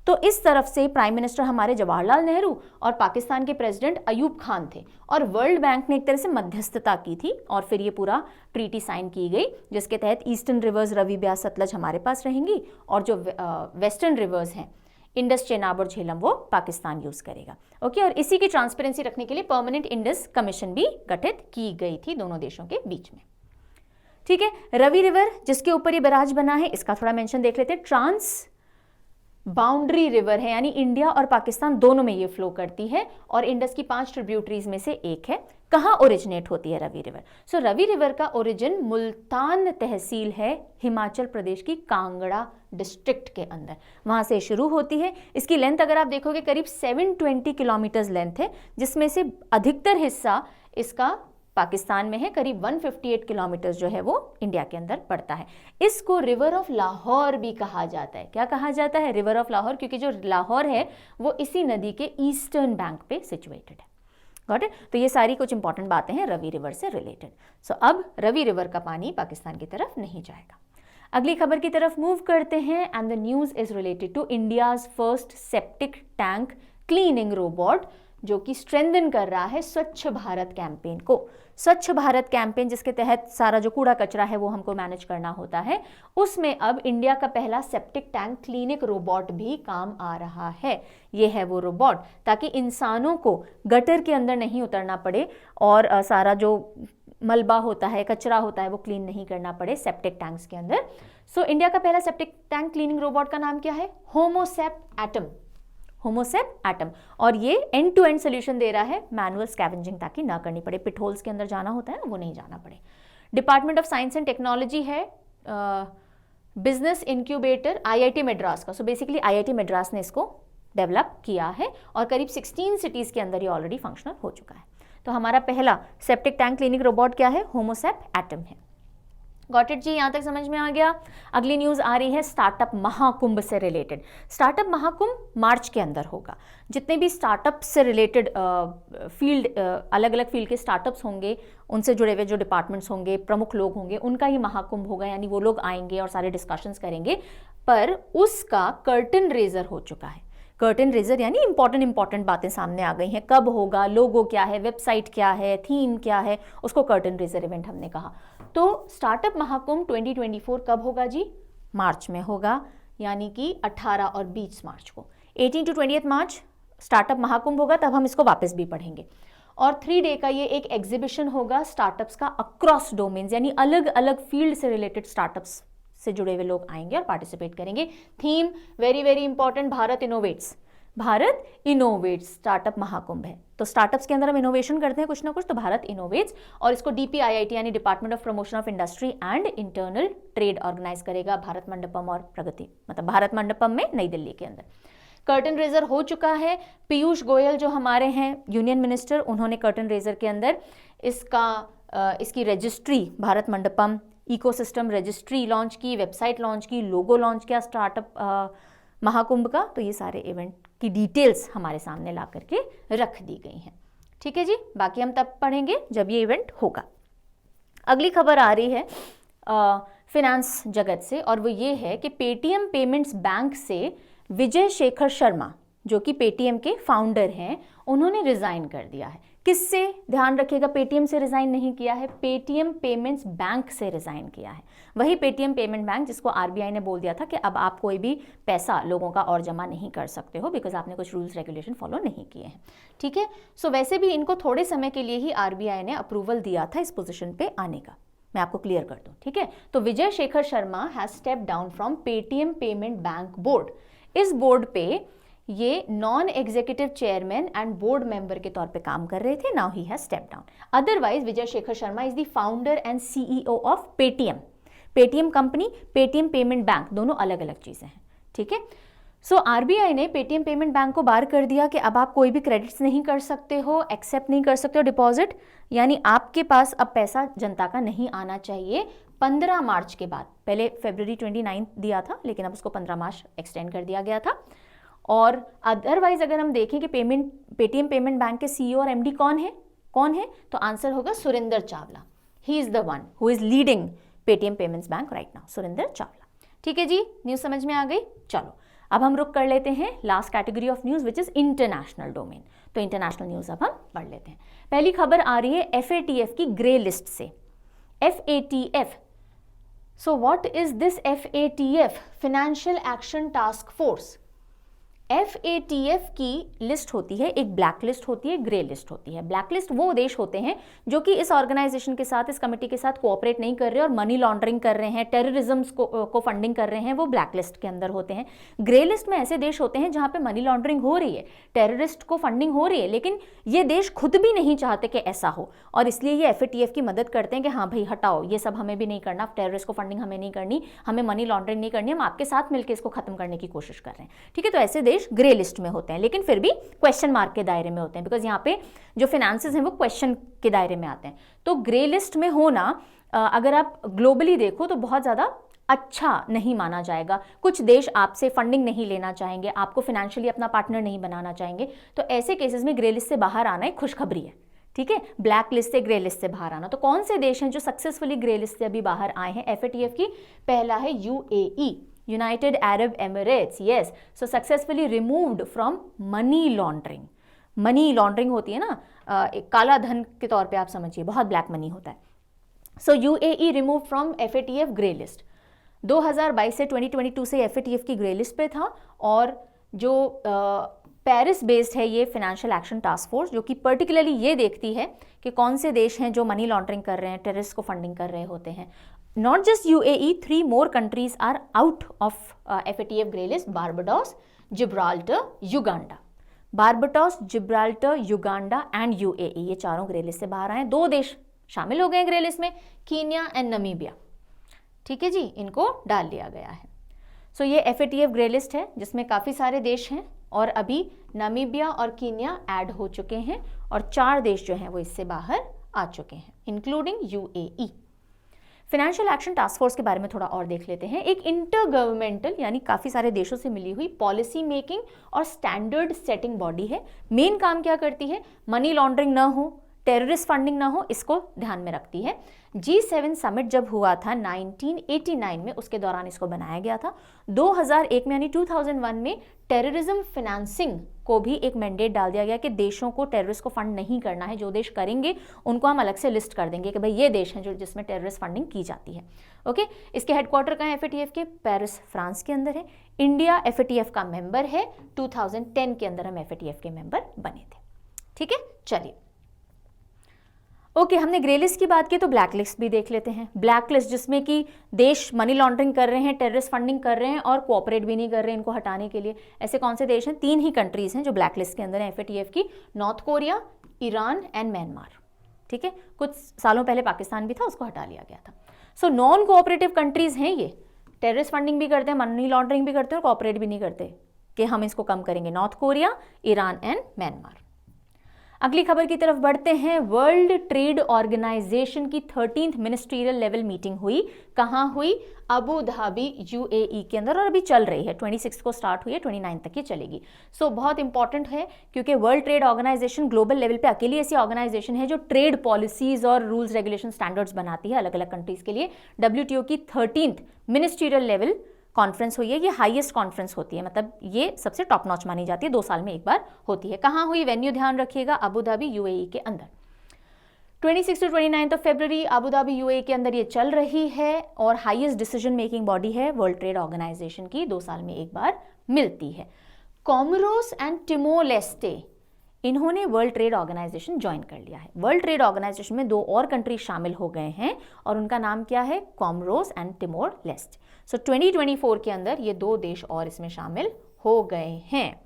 तो इस तरफ से प्राइम मिनिस्टर हमारे जवाहरलाल नेहरू और पाकिस्तान के प्रेसिडेंट अयूब खान थे, और वर्ल्ड बैंक ने एक तरह से मध्यस्थता की थी, और फिर ये पूरा ट्रीटी साइन की गई जिसके तहत ईस्टर्न रिवर्स रवि, ब्यास, सतलज हमारे पास रहेंगी, और जो वेस्टर्न रिवर्स हैं इंडस, चेनाब और झेलम वो पाकिस्तान यूज करेगा। ओके, और इसी की ट्रांसपेरेंसी रखने के लिए परमानेंट इंडस कमीशन भी गठित की गई थी दोनों देशों के बीच में। ठीक है, रवि रिवर जिसके ऊपर ये बराज बना है, इसका थोड़ा मेंशन देख लेते हैं। ट्रांस बाउंड्री रिवर है, यानी इंडिया और पाकिस्तान दोनों में ये फ्लो करती है, और इंडस की 5 ट्रिब्यूटरीज में से एक है। कहाँ ओरिजिनेट होती है रवि रिवर? सो रवि रिवर का ओरिजिन मुल्तान तहसील है, हिमाचल प्रदेश की कांगड़ा डिस्ट्रिक्ट के अंदर, वहां से शुरू होती है। इसकी लेंथ अगर आप देखोगे करीब 720 किलोमीटर लेंथ है, जिसमें से अधिकतर हिस्सा इसका पाकिस्तान में है, करीब 158 किलोमीटर जो है वो इंडिया के अंदर पड़ता है। इसको रिवर ऑफ लाहौर भी कहा जाता है। क्या कहा जाता है? रिवर ऑफ लाहौर, क्योंकि जो लाहौर है वो इसी नदी के ईस्टर्न बैंक पे सिचुएटेड है। Got it? तो ये सारी कुछ इंपॉर्टेंट बातें हैं रवि रिवर से रिलेटेड। सो अब रवि रिवर का पानी पाकिस्तान की तरफ नहीं जाएगा। अगली खबर की तरफ मूव करते हैं, and the news is related to India's first septic tank cleaning robot, जो कि स्ट्रेंथन कर रहा है स्वच्छ भारत कैंपेन को। स्वच्छ भारत कैंपेन जिसके तहत सारा जो कूड़ा कचरा है वो हमको मैनेज करना होता है, उसमें अब इंडिया का पहला सेप्टिक टैंक क्लीनिक रोबोट भी काम आ रहा है। ये है वो रोबोट, ताकि इंसानों को गटर के अंदर नहीं उतरना पड़े और सारा जो मलबा होता है, कचरा होता है, वो क्लीन नहीं करना पड़े सेप्टिक टैंक्स के अंदर। सो इंडिया का पहला सेप्टिक टैंक क्लीनिंग रोबोट का नाम क्या है? होमोसेप एटम। होमोसेप एटम, और ये एंड टू एंड सोल्यूशन दे रहा है, मैनुअल स्कैवेंजिंग ताकि ना करनी पड़े, पिटहोल्स के अंदर जाना होता है ना, वो नहीं जाना पड़े। Department of science and technology है, बिजनेस इंक्यूबेटर आईआईटी मद्रास का। सो बेसिकली आईआईटी मद्रास ने इसको डेवलप किया है, और करीब 16 सिटीज के अंदर ये ऑलरेडी फंक्शनल हो चुका है। तो हमारा पहला सेप्टिक टैंक क्लीनिक रोबोट क्या है? होमोसेप एटम है। गॉट इट जी, यहां तक समझ में आ गया। अगली न्यूज आ रही है स्टार्टअप महाकुंभ से रिलेटेड। स्टार्टअप महाकुंभ मार्च के अंदर होगा। जितने भी स्टार्टअप से रिलेटेड फील्ड, अलग अलग फील्ड के स्टार्टअप्स होंगे, उनसे जुड़े हुए जो डिपार्टमेंट्स होंगे, प्रमुख लोग होंगे, उनका ही महाकुंभ होगा, यानी वो लोग आएंगे और सारे डिस्कशंस करेंगे। पर उसका कर्टन रेजर हो चुका है। कर्टन रेजर यानी इंपॉर्टेंट बातें सामने आ गई हैं। कब होगा, लोगो क्या है, वेबसाइट क्या है, थीम क्या है, उसको कर्टन रेजर इवेंट हमने कहा। तो स्टार्टअप महाकुंभ 2024 कब होगा जी? मार्च में होगा, यानी कि 18 और 20 मार्च को। 18 to 20 मार्च स्टार्टअप महाकुंभ होगा, तब हम इसको वापस भी पढ़ेंगे। और 3 डे का ये एक एग्जीबिशन होगा स्टार्टअप्स का अक्रॉस डोमेन्स, यानी अलग अलग फील्ड से रिलेटेड स्टार्टअप्स से जुड़े हुए लोग आएंगे और पार्टिसिपेट करेंगे। Theme very very important, Bharat innovates. Bharat innovates startup Mahakumbh है, तो स्टार्टअप्स के अंदर हम इनोवेशन करते हैं कुछ ना कुछ, तो भारत इनोवेट्स। और इसको डीपीआईआईटी यानी department of promotion of industry and internal trade organise करेगा, भारत मंडपम और प्रगति, मतलब भारत मंडपम में नई दिल्ली के अंदर। कर्टन रेजर हो चुका है। पीयूष गोयल जो हमारे हैं यूनियन मिनिस्टर, उन्होंने कर्टन रेजर के अंदर इसकी registry, Bharat Mandapam ecosystem registry launch की, वेबसाइट लॉन्च की, लोगो लॉन्च किया स्टार्टअप महाकुंभ का। तो ये सारे इवेंट की डिटेल्स हमारे सामने ला करके रख दी गई हैं। ठीक है जी, बाकी हम तब पढ़ेंगे जब ये इवेंट होगा। अगली खबर आ रही है फिनेंस जगत से, और वो ये है कि पेटीएम पेमेंट्स बैंक से विजय शेखर शर्मा, जो कि पेटीएम के फाउंडर हैं, उन्होंने रिजाइन कर दिया है। किससे, ध्यान रखिएगा, पेटीएम से रिजाइन नहीं किया है, पेटीएम पेमेंट्स बैंक से रिजाइन किया है। वही पेटीएम पेमेंट बैंक जिसको आरबीआई ने बोल दिया था कि अब आप कोई भी पैसा लोगों का और जमा नहीं कर सकते हो बिकॉज आपने कुछ रूल्स रेगुलेशन फॉलो नहीं किए हैं। ठीक है, सो वैसे भी इनको थोड़े समय के लिए ही आरबीआई ने अप्रूवल दिया था इस पोजिशन पे आने का, मैं आपको क्लियर कर दूं। ठीक है, तो Vijay Shekhar Sharma has step down from Paytm payment bank board. इस बोर्ड पे ये non executive chairman and board member के तौर पे काम कर रहे थे। Now he has step down. Otherwise Vijay Shekhar Sharma is the founder and CEO of Paytm. Paytm company, Paytm payment bank, दोनों अलग अलग चीजें हैं। ठीक है, सो आरबीआई ने पेटीएम पेमेंट बैंक को बार कर दिया कि अब आप कोई भी क्रेडिट्स नहीं कर सकते हो, एक्सेप्ट नहीं कर सकते हो डिपॉजिट, यानी आपके पास अब पैसा जनता का नहीं आना चाहिए 15 मार्च के बाद। पहले फरवरी 29 दिया था, लेकिन अब उसको 15 मार्च एक्सटेंड कर दिया गया था। और अदरवाइज अगर हम देखें कि पेटीएम पेमेंट बैंक के सीईओ और एमडी कौन है, तो आंसर होगा Surendra Chawla. He is the one who is leading Paytm payments bank right now, Surendra Chawla. ठीक है जी, न्यूज समझ में आ गई। चलो अब हम रुक कर लेते हैं last category of news which is international domain. तो इंटरनेशनल न्यूज अब हम पढ़ लेते हैं। पहली खबर आ रही है FATF की ग्रे लिस्ट से। FATF, so what is this FATF? Financial action task force. FATF की लिस्ट होती है, एक ब्लैक लिस्ट होती है, ग्रे लिस्ट होती है। ब्लैक लिस्ट वो देश होते हैं जो कि इस ऑर्गेनाइजेशन के साथ, इस कमेटी के साथ कोऑपरेट नहीं कर रहे और मनी लॉन्ड्रिंग कर रहे हैं, टेररिज्म को फंडिंग कर रहे हैं, वो ब्लैक लिस्ट के अंदर होते हैं। ग्रे लिस्ट में ऐसे देश होते हैं जहां पे मनी लॉन्ड्रिंग हो रही है, टेररिस्ट को फंडिंग हो रही है, लेकिन ये देश खुद भी नहीं चाहते कि ऐसा हो, और इसलिए ये FATF की मदद करते हैं कि हाँ भाई हटाओ, ये सब हमें भी नहीं करना, टेररिस्ट को फंडिंग हमें नहीं करनी, हमें मनी लॉन्ड्रिंग नहीं करनी, हम आपके साथ मिलकर इसको खत्म करने की कोशिश कर रहे हैं। ठीक है, तो ऐसे देश ग्रे लिस्ट में होते हैं, लेकिन फिर भी क्वेश्चन मार्क के दायरे में होते हैं, बिकॉज यहाँ पे जो फाइनेंसेस हैं वो क्वेश्चन के दायरे में आते हैं। तो ग्रे लिस्ट में होना अगर आप ग्लोबली देखो तो बहुत ज़्यादा अच्छा नहीं माना जाएगा। कुछ देश आपसे फंडिंग नहीं लेना चाहेंगे, आपको फाइनेंशियली अपना पार्टनर नहीं बनाना चाहेंगे, तो ऐसे केसेस में ग्रे लिस्ट से बाहर आना एक खुशखबरी है। ठीक है, ब्लैक लिस्ट से ग्रे लिस्ट से बाहर आना। तो कौन से देश हैं जो सक्सेसफुली ग्रे लिस्ट से अभी बाहर आए हैं FATF की? पहला है UAE, United Arab Emirates. Yes, so successfully removed from money laundering. Money laundering होती है ना, एक काला धन के तौर पे आप समझिए, बहुत ब्लैक मनी होता है। सो UAE remove from FATF grey list. 2022 से 2022 से FATF की ग्रे लिस्ट पे था, और जो पेरिस बेस्ड है ये फाइनेंशियल एक्शन टास्क फोर्स, जो कि पर्टिकुलरली ये देखती है कि कौन से देश हैं जो मनी लॉन्ड्रिंग कर रहे हैं, टेररिस्ट को फंडिंग कर रहे होते हैं। Not just UAE, 3 more countries are out of FATF grey list: Barbados, Gibraltar, Uganda. Barbados, Gibraltar, Uganda and UAE, ये चारों ग्रे लिस्ट से बाहर आए। 2 देश शामिल हो गए ग्रे लिस्ट में, कीनिया एंड नमीबिया। ठीक है जी, इनको डाल लिया गया है। सो ये FATF ग्रे लिस्ट है जिसमें काफ़ी सारे देश हैं, और अभी नमीबिया और कीनिया ऐड हो चुके हैं, और 4 देश जो हैं वो इससे बाहर आ चुके हैं, including UAE। Financial action task force के बारे में थोड़ा और देख लेते हैं। एक इंटर गवर्नमेंटल यानी काफ़ी सारे देशों से मिली हुई पॉलिसी मेकिंग और स्टैंडर्ड सेटिंग बॉडी है। मेन काम क्या करती है? मनी लॉन्ड्रिंग ना हो, टेररिस्ट फंडिंग ना हो, इसको ध्यान में रखती है। G7 समिट जब हुआ था 1989 में, उसके दौरान इसको बनाया गया था। 2001 में यानी 2001 में टेररिज्म फाइनेंसिंग को भी एक मैंडेट डाल दिया गया कि देशों को टेररिस्ट को फंड नहीं करना है। जो देश करेंगे उनको हम अलग से लिस्ट कर देंगे कि भाई ये देश हैं जो जिसमें टेररिस्ट फंडिंग की जाती है। ओके, इसके हेडक्वार्टर कहाँ है FATF के? पेरिस, फ्रांस के अंदर है। इंडिया FATF का मेंबर है। 2010 के अंदर हम FATF के मेंबर बने थे। ठीक है, चलिए ओके, हमने ग्रे लिस्ट की बात की तो ब्लैक लिस्ट भी देख लेते हैं। ब्लैक लिस्ट जिसमें कि देश मनी लॉन्ड्रिंग कर रहे हैं, टेररिस्ट फंडिंग कर रहे हैं और कोऑपरेट भी नहीं कर रहे हैं इनको हटाने के लिए। ऐसे कौन से देश हैं? 3 ही कंट्रीज हैं जो ब्लैक लिस्ट के अंदर हैं FATF की: north Korea, Iran and Myanmar. ठीक है, कुछ सालों पहले पाकिस्तान भी था, उसको हटा लिया गया था। सो नॉन कोऑपरेटिव कंट्रीज हैं ये, टेररिस्ट फंडिंग भी करते हैं, मनी लॉन्ड्रिंग भी करते हैं और कोऑपरेट भी नहीं करते कि हम इसको कम करेंगे: north Korea, Iran and Myanmar. अगली खबर की तरफ बढ़ते हैं। वर्ल्ड ट्रेड ऑर्गेनाइजेशन की 13th मिनिस्ट्रियल लेवल मीटिंग हुई। कहाँ हुई? अबू धाबी यूएई के अंदर, और अभी चल रही है। 26 को स्टार्ट हुई है, 29 तक ये चलेगी। सो बहुत इंपॉर्टेंट है, क्योंकि world trade organisation global level पे अकेली ऐसी ऑर्गेनाइजेशन है जो ट्रेड पॉलिसीज और रूल्स रेगुलेशन स्टैंडर्ड्स बनाती है अलग अलग कंट्रीज के लिए। WTO की 13th मिनिस्ट्रियल लेवल कॉन्फ्रेंस हुई है। ये हाईएस्ट कॉन्फ्रेंस होती है, मतलब ये सबसे टॉप नॉच मानी जाती है, 2 साल में एक बार होती है। कहाँ हुई? वेन्यू ध्यान रखिएगा, अबू धाबी यूएई के अंदर। 26 to 29 February Abu Dhabi UAE के अंदर ये चल रही है, और हाईएस्ट डिसीजन मेकिंग बॉडी है वर्ल्ड ट्रेड ऑर्गेनाइजेशन की, 2 साल में एक बार मिलती है। कॉमोरोस एंड टिमोर लेस्टे, इन्होंने वर्ल्ड ट्रेड ऑर्गेनाइजेशन ज्वाइन कर लिया है। वर्ल्ड ट्रेड ऑर्गेनाइजेशन में 2 और कंट्री शामिल हो गए हैं, और उनका नाम क्या है? कॉमोरोस एंड टिमोर लेस्टे। सो 2024 के अंदर ये 2 देश और इसमें शामिल हो गए हैं।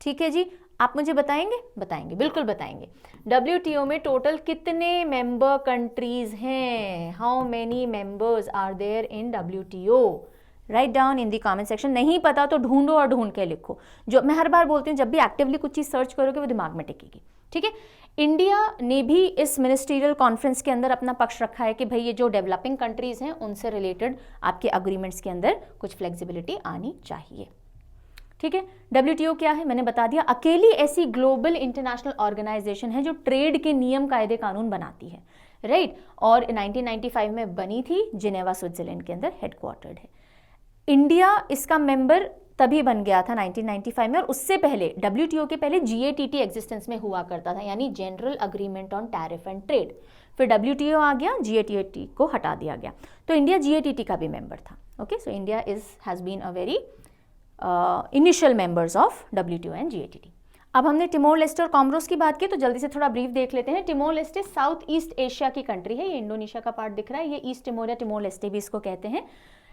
ठीक है जी, आप मुझे बताएंगे? बताएंगे, बिल्कुल बताएंगे। WTO में टोटल कितने मेंबर कंट्रीज हैं? How many members are there in WTO? Write down in the comment section. नहीं पता तो ढूंढो और ढूंढ के लिखो। जो मैं हर बार बोलती हूँ, जब भी एक्टिवली कुछ चीज़ सर्च करोगे वो दिमाग में टिकेगी। ठीक है, इंडिया ने भी इस मिनिस्ट्रियल कॉन्फ्रेंस के अंदर अपना पक्ष रखा है कि भाई ये जो डेवलपिंग कंट्रीज हैं उनसे रिलेटेड आपके अग्रीमेंट्स के अंदर कुछ फ्लेक्सिबिलिटी आनी चाहिए। ठीक है, WTO क्या है मैंने बता दिया। अकेली ऐसी ग्लोबल इंटरनेशनल ऑर्गेनाइजेशन है जो ट्रेड के नियम कायदे कानून बनाती है, राइट। और 1995 में बनी थी, जिनेवा स्विट्जरलैंड के अंदर हेडक्वार्टर्ड है। इंडिया इसका मेंबर तभी बन गया था 1995 में, और उससे पहले WTO के पहले GATT एग्जिस्टेंस में हुआ करता था, यानी general agreement on tariff and trade. फिर WTO आ गया, GATT को हटा दिया गया, तो इंडिया GATT का भी मेंबर था। Okay, so India has been a very initial members of WTO and GATT। अब हमने टिमोर लेस्टे और कॉमोरोस की बात की, तो जल्दी से थोड़ा ब्रीफ देख लेते हैं। टिमोर लेस्टे साउथ ईस्ट एशिया की कंट्री है, ये इंडोनेशिया का पार्ट दिख रहा है, ये ईस्ट टिमोर या टिमोर लेस्टे भी इसको कहते हैं।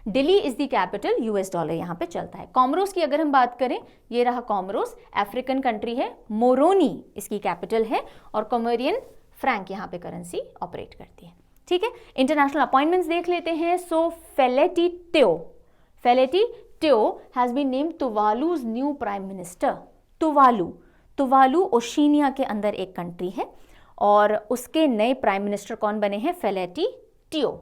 दिल्ली इज द कैपिटल, $, यहाँ पे चलता है। कॉमोरोस की अगर हम बात करें, ये रहा कॉमोरोस, अफ्रीकन कंट्री है, मोरोनी इसकी कैपिटल है, और कोमोरियन फ्रैंक यहाँ पे करेंसी ऑपरेट करती है। ठीक है, इंटरनेशनल अपॉइंटमेंट्स देख लेते हैं। So Feleti Teo has been named Tuvalu's new prime minister. Tuvalu Oceania के अंदर एक कंट्री है, और उसके नए प्राइम मिनिस्टर कौन बने हैं? फेलेटी टेओ।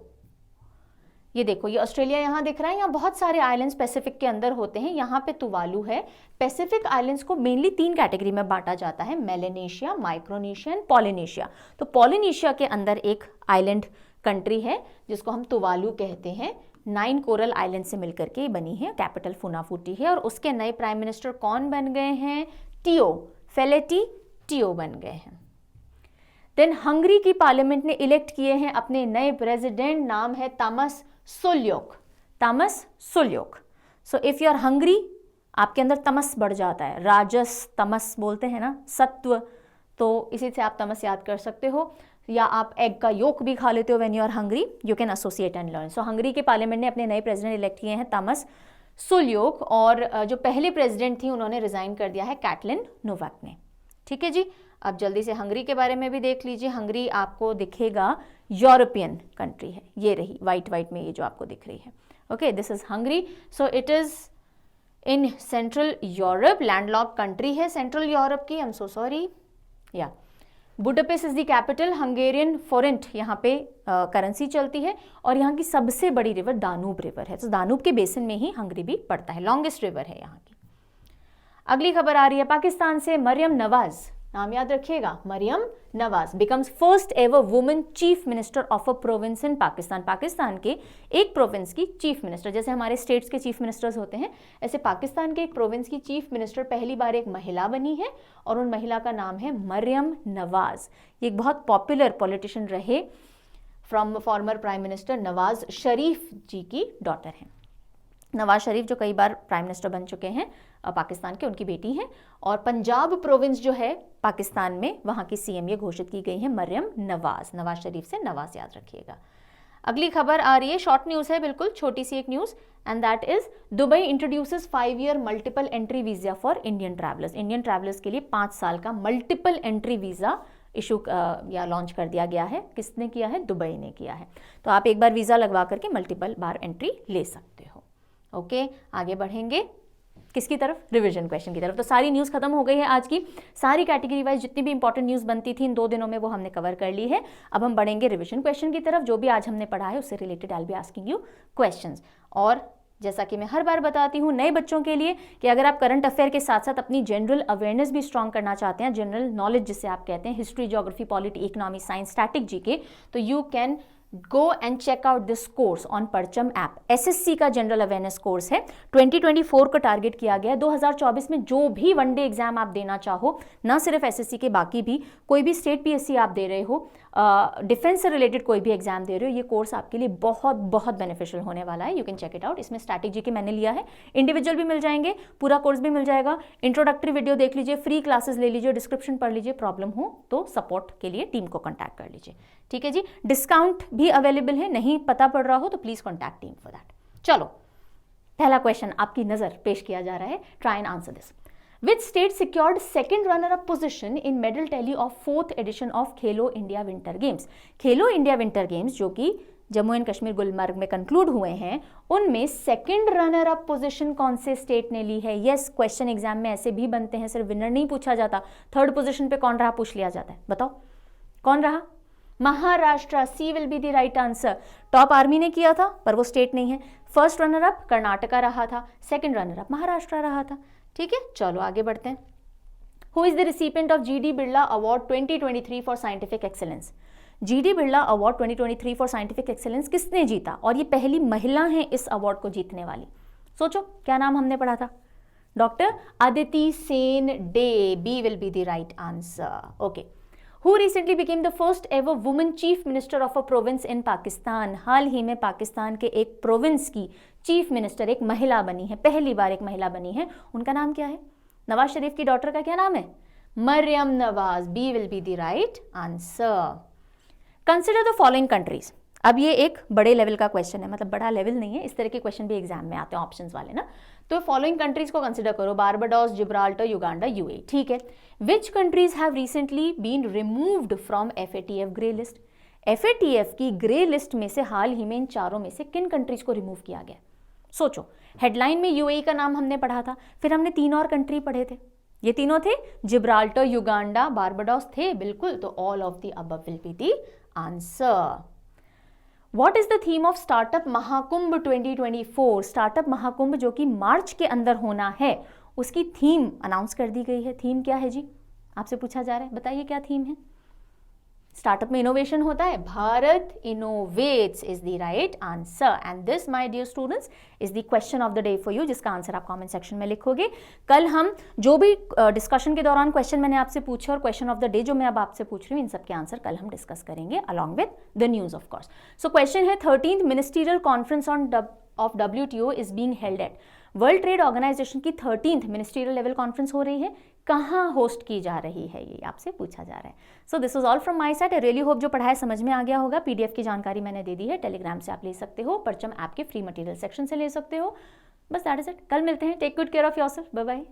ये देखो, ये ऑस्ट्रेलिया यहाँ दिख रहा है, यहाँ बहुत सारे आइलैंड्स पैसिफिक के अंदर होते हैं, यहाँ पे तुवालू है। पैसिफिक आइलैंड्स को मेनली 3 कैटेगरी में बांटा जाता है, मेलेनेशिया, माइक्रोनेशिया एंड पॉलिनेशिया। तो पॉलिनेशिया के अंदर एक आइलैंड कंट्री है जिसको हम तुवालू कहते हैं। 9 कोरल आइलैंड से मिलकर के बनी है, कैपिटल फुनाफुटी है, और उसके नए प्राइम मिनिस्टर कौन बन गए हैं? टिओ, फेलेटी टिओ बन गए हैं। देन हंगरी की पार्लियामेंट ने इलेक्ट किए हैं अपने नए प्रेसिडेंट, नाम है Tamas Sulyok. So if you are Hungary, आपके अंदर तमस बढ़ जाता है, राजस तमस बोलते हैं ना, सत्व, तो इसी से आप तमस याद कर सकते हो। या आप एग का योक भी खा लेते हो when you are hungry, you can associate and learn. So Hungary के पार्लियामेंट ने अपने नए प्रेसिडेंट इलेक्ट किए हैं तामस सुल्योक, और जो पहले प्रेसिडेंट थी उन्होंने रिजाइन कर दिया है, कैटलिन नोवाक ने। ठीक है जी, अब जल्दी से हंगरी के बारे में भी देख लीजिए। हंगरी आपको दिखेगा यूरोपियन कंट्री है, ये रही वाइट में ये जो आपको दिख रही है। Okay, this is Hungary. So it is in central Europe, landlocked country है सेंट्रल यूरोप की। I am so sorry. या Budapest is the capital, Hungarian forint यहाँ पे करेंसी चलती है, और यहाँ की सबसे बड़ी रिवर दानूब रिवर है। तो दानूब के बेसिन में ही हंगरी भी पड़ता है, लॉन्गेस्ट रिवर है यहाँ की। अगली खबर आ रही है पाकिस्तान से। मरियम नवाज, नाम याद रखिएगा, Maryam Nawaz becomes first ever women chief minister of a province in Pakistan. Pakistan के एक प्रोविंस की चीफ मिनिस्टर, जैसे हमारे स्टेट्स के चीफ मिनिस्टर्स होते हैं, ऐसे पाकिस्तान के एक प्रोविंस की चीफ मिनिस्टर पहली बार एक महिला बनी है, और उन महिला का नाम है मरियम नवाज। ये एक बहुत पॉपुलर पॉलिटिशियन रहे, from former prime minister Nawaz Sharif ji की डॉटर हैं। नवाज शरीफ जो कई बार प्राइम मिनिस्टर बन चुके हैं पाकिस्तान के, उनकी बेटी हैं। और पंजाब प्रोविंस जो है पाकिस्तान में, वहाँ की CM ये घोषित की गई है मरियम नवाज। नवाज शरीफ से नवाज याद रखिएगा। अगली खबर आ रही है, शॉर्ट न्यूज़ है, बिल्कुल छोटी सी एक news, and that is Dubai introduces 5-year multiple entry visa for Indian travellers. Indian travellers के लिए 5 साल का मल्टीपल एंट्री वीज़ा इशू या लॉन्च कर दिया गया है। किसने किया है? दुबई ने किया है। तो आप एक बार वीज़ा लगवा करके मल्टीपल बार एंट्री ले सकते हो। ओके, आगे बढ़ेंगे। किसकी तरफ, रिवीजन क्वेश्चन की तरफ। तो सारी न्यूज़ खत्म हो गई है आज की, सारी कैटेगरी वाइज जितनी भी इंपॉर्टेंट न्यूज़ बनती थी इन 2 दिनों में वो हमने कवर कर ली है। अब हम बढ़ेंगे रिवीजन क्वेश्चन की तरफ, जो भी आज हमने पढ़ा है उससे related I will be asking you questions. और जैसा कि मैं हर बार बताती हूँ नए बच्चों के लिए कि अगर आप करंट अफेयर के साथ साथ अपनी जनरल अवेयरनेस भी स्ट्रॉन्ग करना चाहते हैं, जनरल नॉलेज जिसे आप कहते हैं, history, geography, polity, economy, science, static, GK, तो you can go and check out this course on Parcham app. SSC का जनरल अवेयरनेस कोर्स है, 2024 को टारगेट किया गया है। 2024 में जो भी वनडे एग्जाम आप देना चाहो, ना सिर्फ एसएससी के, बाकी भी कोई भी स्टेट पीएससी आप दे रहे हो, डिफेंस से रिलेटेड कोई भी एग्जाम दे रहे हो, ये कोर्स आपके लिए बहुत बहुत बेनिफिशियल होने वाला है। You can check it out. इसमें स्ट्रैटेजी के मैंने लिया है, इंडिविजुअल भी मिल जाएंगे, पूरा कोर्स भी मिल जाएगा, इंट्रोडक्टरी वीडियो देख लीजिए, फ्री क्लासेस ले लीजिए, डिस्क्रिप्शन पढ़ लीजिए, प्रॉब्लम हो तो सपोर्ट के लिए टीम को कॉन्टैक्ट कर लीजिए, ठीक है जी। डिस्काउंट भी अवेलेबल है, नहीं पता पड़ रहा हो तो please contact team for that. चलो, पहला क्वेश्चन आपकी नजर पेश किया जा रहा है, try and answer this. Which state secured second runner-up position in medal tally of 4th edition of Khelo India winter games? Khelo India winter games जो कि जम्मू एंड कश्मीर गुलमर्ग में कंक्लूड हुए हैं, उनमें सेकंड रनर अप पोजीशन कौन से state ने ली है? यस, क्वेश्चन एग्जाम में ऐसे भी बनते हैं, सिर्फ विनर नहीं पूछा जाता, थर्ड पोजीशन पे कौन रहा पूछ लिया जाता है। बताओ कौन रहा? Maharashtra. C will be the right answer. Top army ने किया था पर वो स्टेट नहीं है। फर्स्ट रनर अप कर्नाटका रहा था, सेकंड रनर अप महाराष्ट्र रहा था, ठीक है। चलो आगे बढ़ते हैं। Who is the recipient of GD Birla award 2023 for scientific excellence? GD Birla award 2023 for scientific excellence किसने जीता? और ये पहली महिला है इस अवार्ड को जीतने वाली। सोचो क्या नाम हमने पढ़ा था? Doctor Aditi Sen De. B will be the right answer. Okay. Who recently became the first ever women chief minister of a province in Pakistan? हाल ही में पाकिस्तान के एक प्रोविंस की चीफ मिनिस्टर एक महिला बनी है, पहली बार एक महिला बनी है। उनका नाम क्या है? नवाज शरीफ की डॉटर का क्या नाम है? Maryam Nawaz. B will be the right answer. Consider the following countries. अब ये एक बड़े लेवल का क्वेश्चन है, मतलब बड़ा लेवल नहीं है, इस तरह के क्वेश्चन भी एग्जाम में आते हैं ऑप्शंस वाले ना। तो फॉलोइंग कंट्रीज को कंसिडर करो, बारबाडोस, जिब्राल्टर, युगांडा, यूएई, ठीक है। Which countries have recently been removed from FATF grey list? FATF की ग्रे लिस्ट में से हाल ही में इन चारों में से किन कंट्रीज को रिमूव किया गया? सोचो, हेडलाइन में यूएई का नाम हमने पढ़ा था, फिर हमने 3 और कंट्री पढ़े थे, ये तीनों थे जिब्राल्टर, युगांडा, बारबाडोस थे, बिल्कुल। तो all of the above will be the answer. What is the theme of startup Mahakumbh 2024? Startup Mahakumbh जो कि मार्च के अंदर होना है, उसकी थीम अनाउंस कर दी गई है। थीम क्या है जी? आपसे पूछा जा रहा है, बताइए क्या थीम है? स्टार्टअप में इनोवेशन होता है, Bharat innovates is the right answer. And this my dear students is the question of the day for you, जिसका आंसर आप कमेंट सेक्शन में लिखोगे। कल हम जो भी डिस्कशन के दौरान क्वेश्चन मैंने आपसे पूछे और क्वेश्चन ऑफ द डे जो मैं अब आपसे पूछ रही हूँ, इन सब के आंसर कल हम डिस्कस करेंगे along with the news of course. So question है 13th ministerial conference of WTO is being held at. World trade organization की 13th मिनिस्ट्रियल लेवल कॉन्फ्रेंस हो रही है, कहाँ होस्ट की जा रही है, ये आपसे पूछा जा रहा है। So this is all from my side. I really hope जो पढ़ाया समझ में आ गया होगा। पीडीएफ की जानकारी मैंने दे दी है, टेलीग्राम से आप ले सकते हो, परचम ऐप के फ्री मटेरियल सेक्शन से ले सकते हो। बस दैट इज इट। कल मिलते हैं। Take good care of yourself. Bye bye.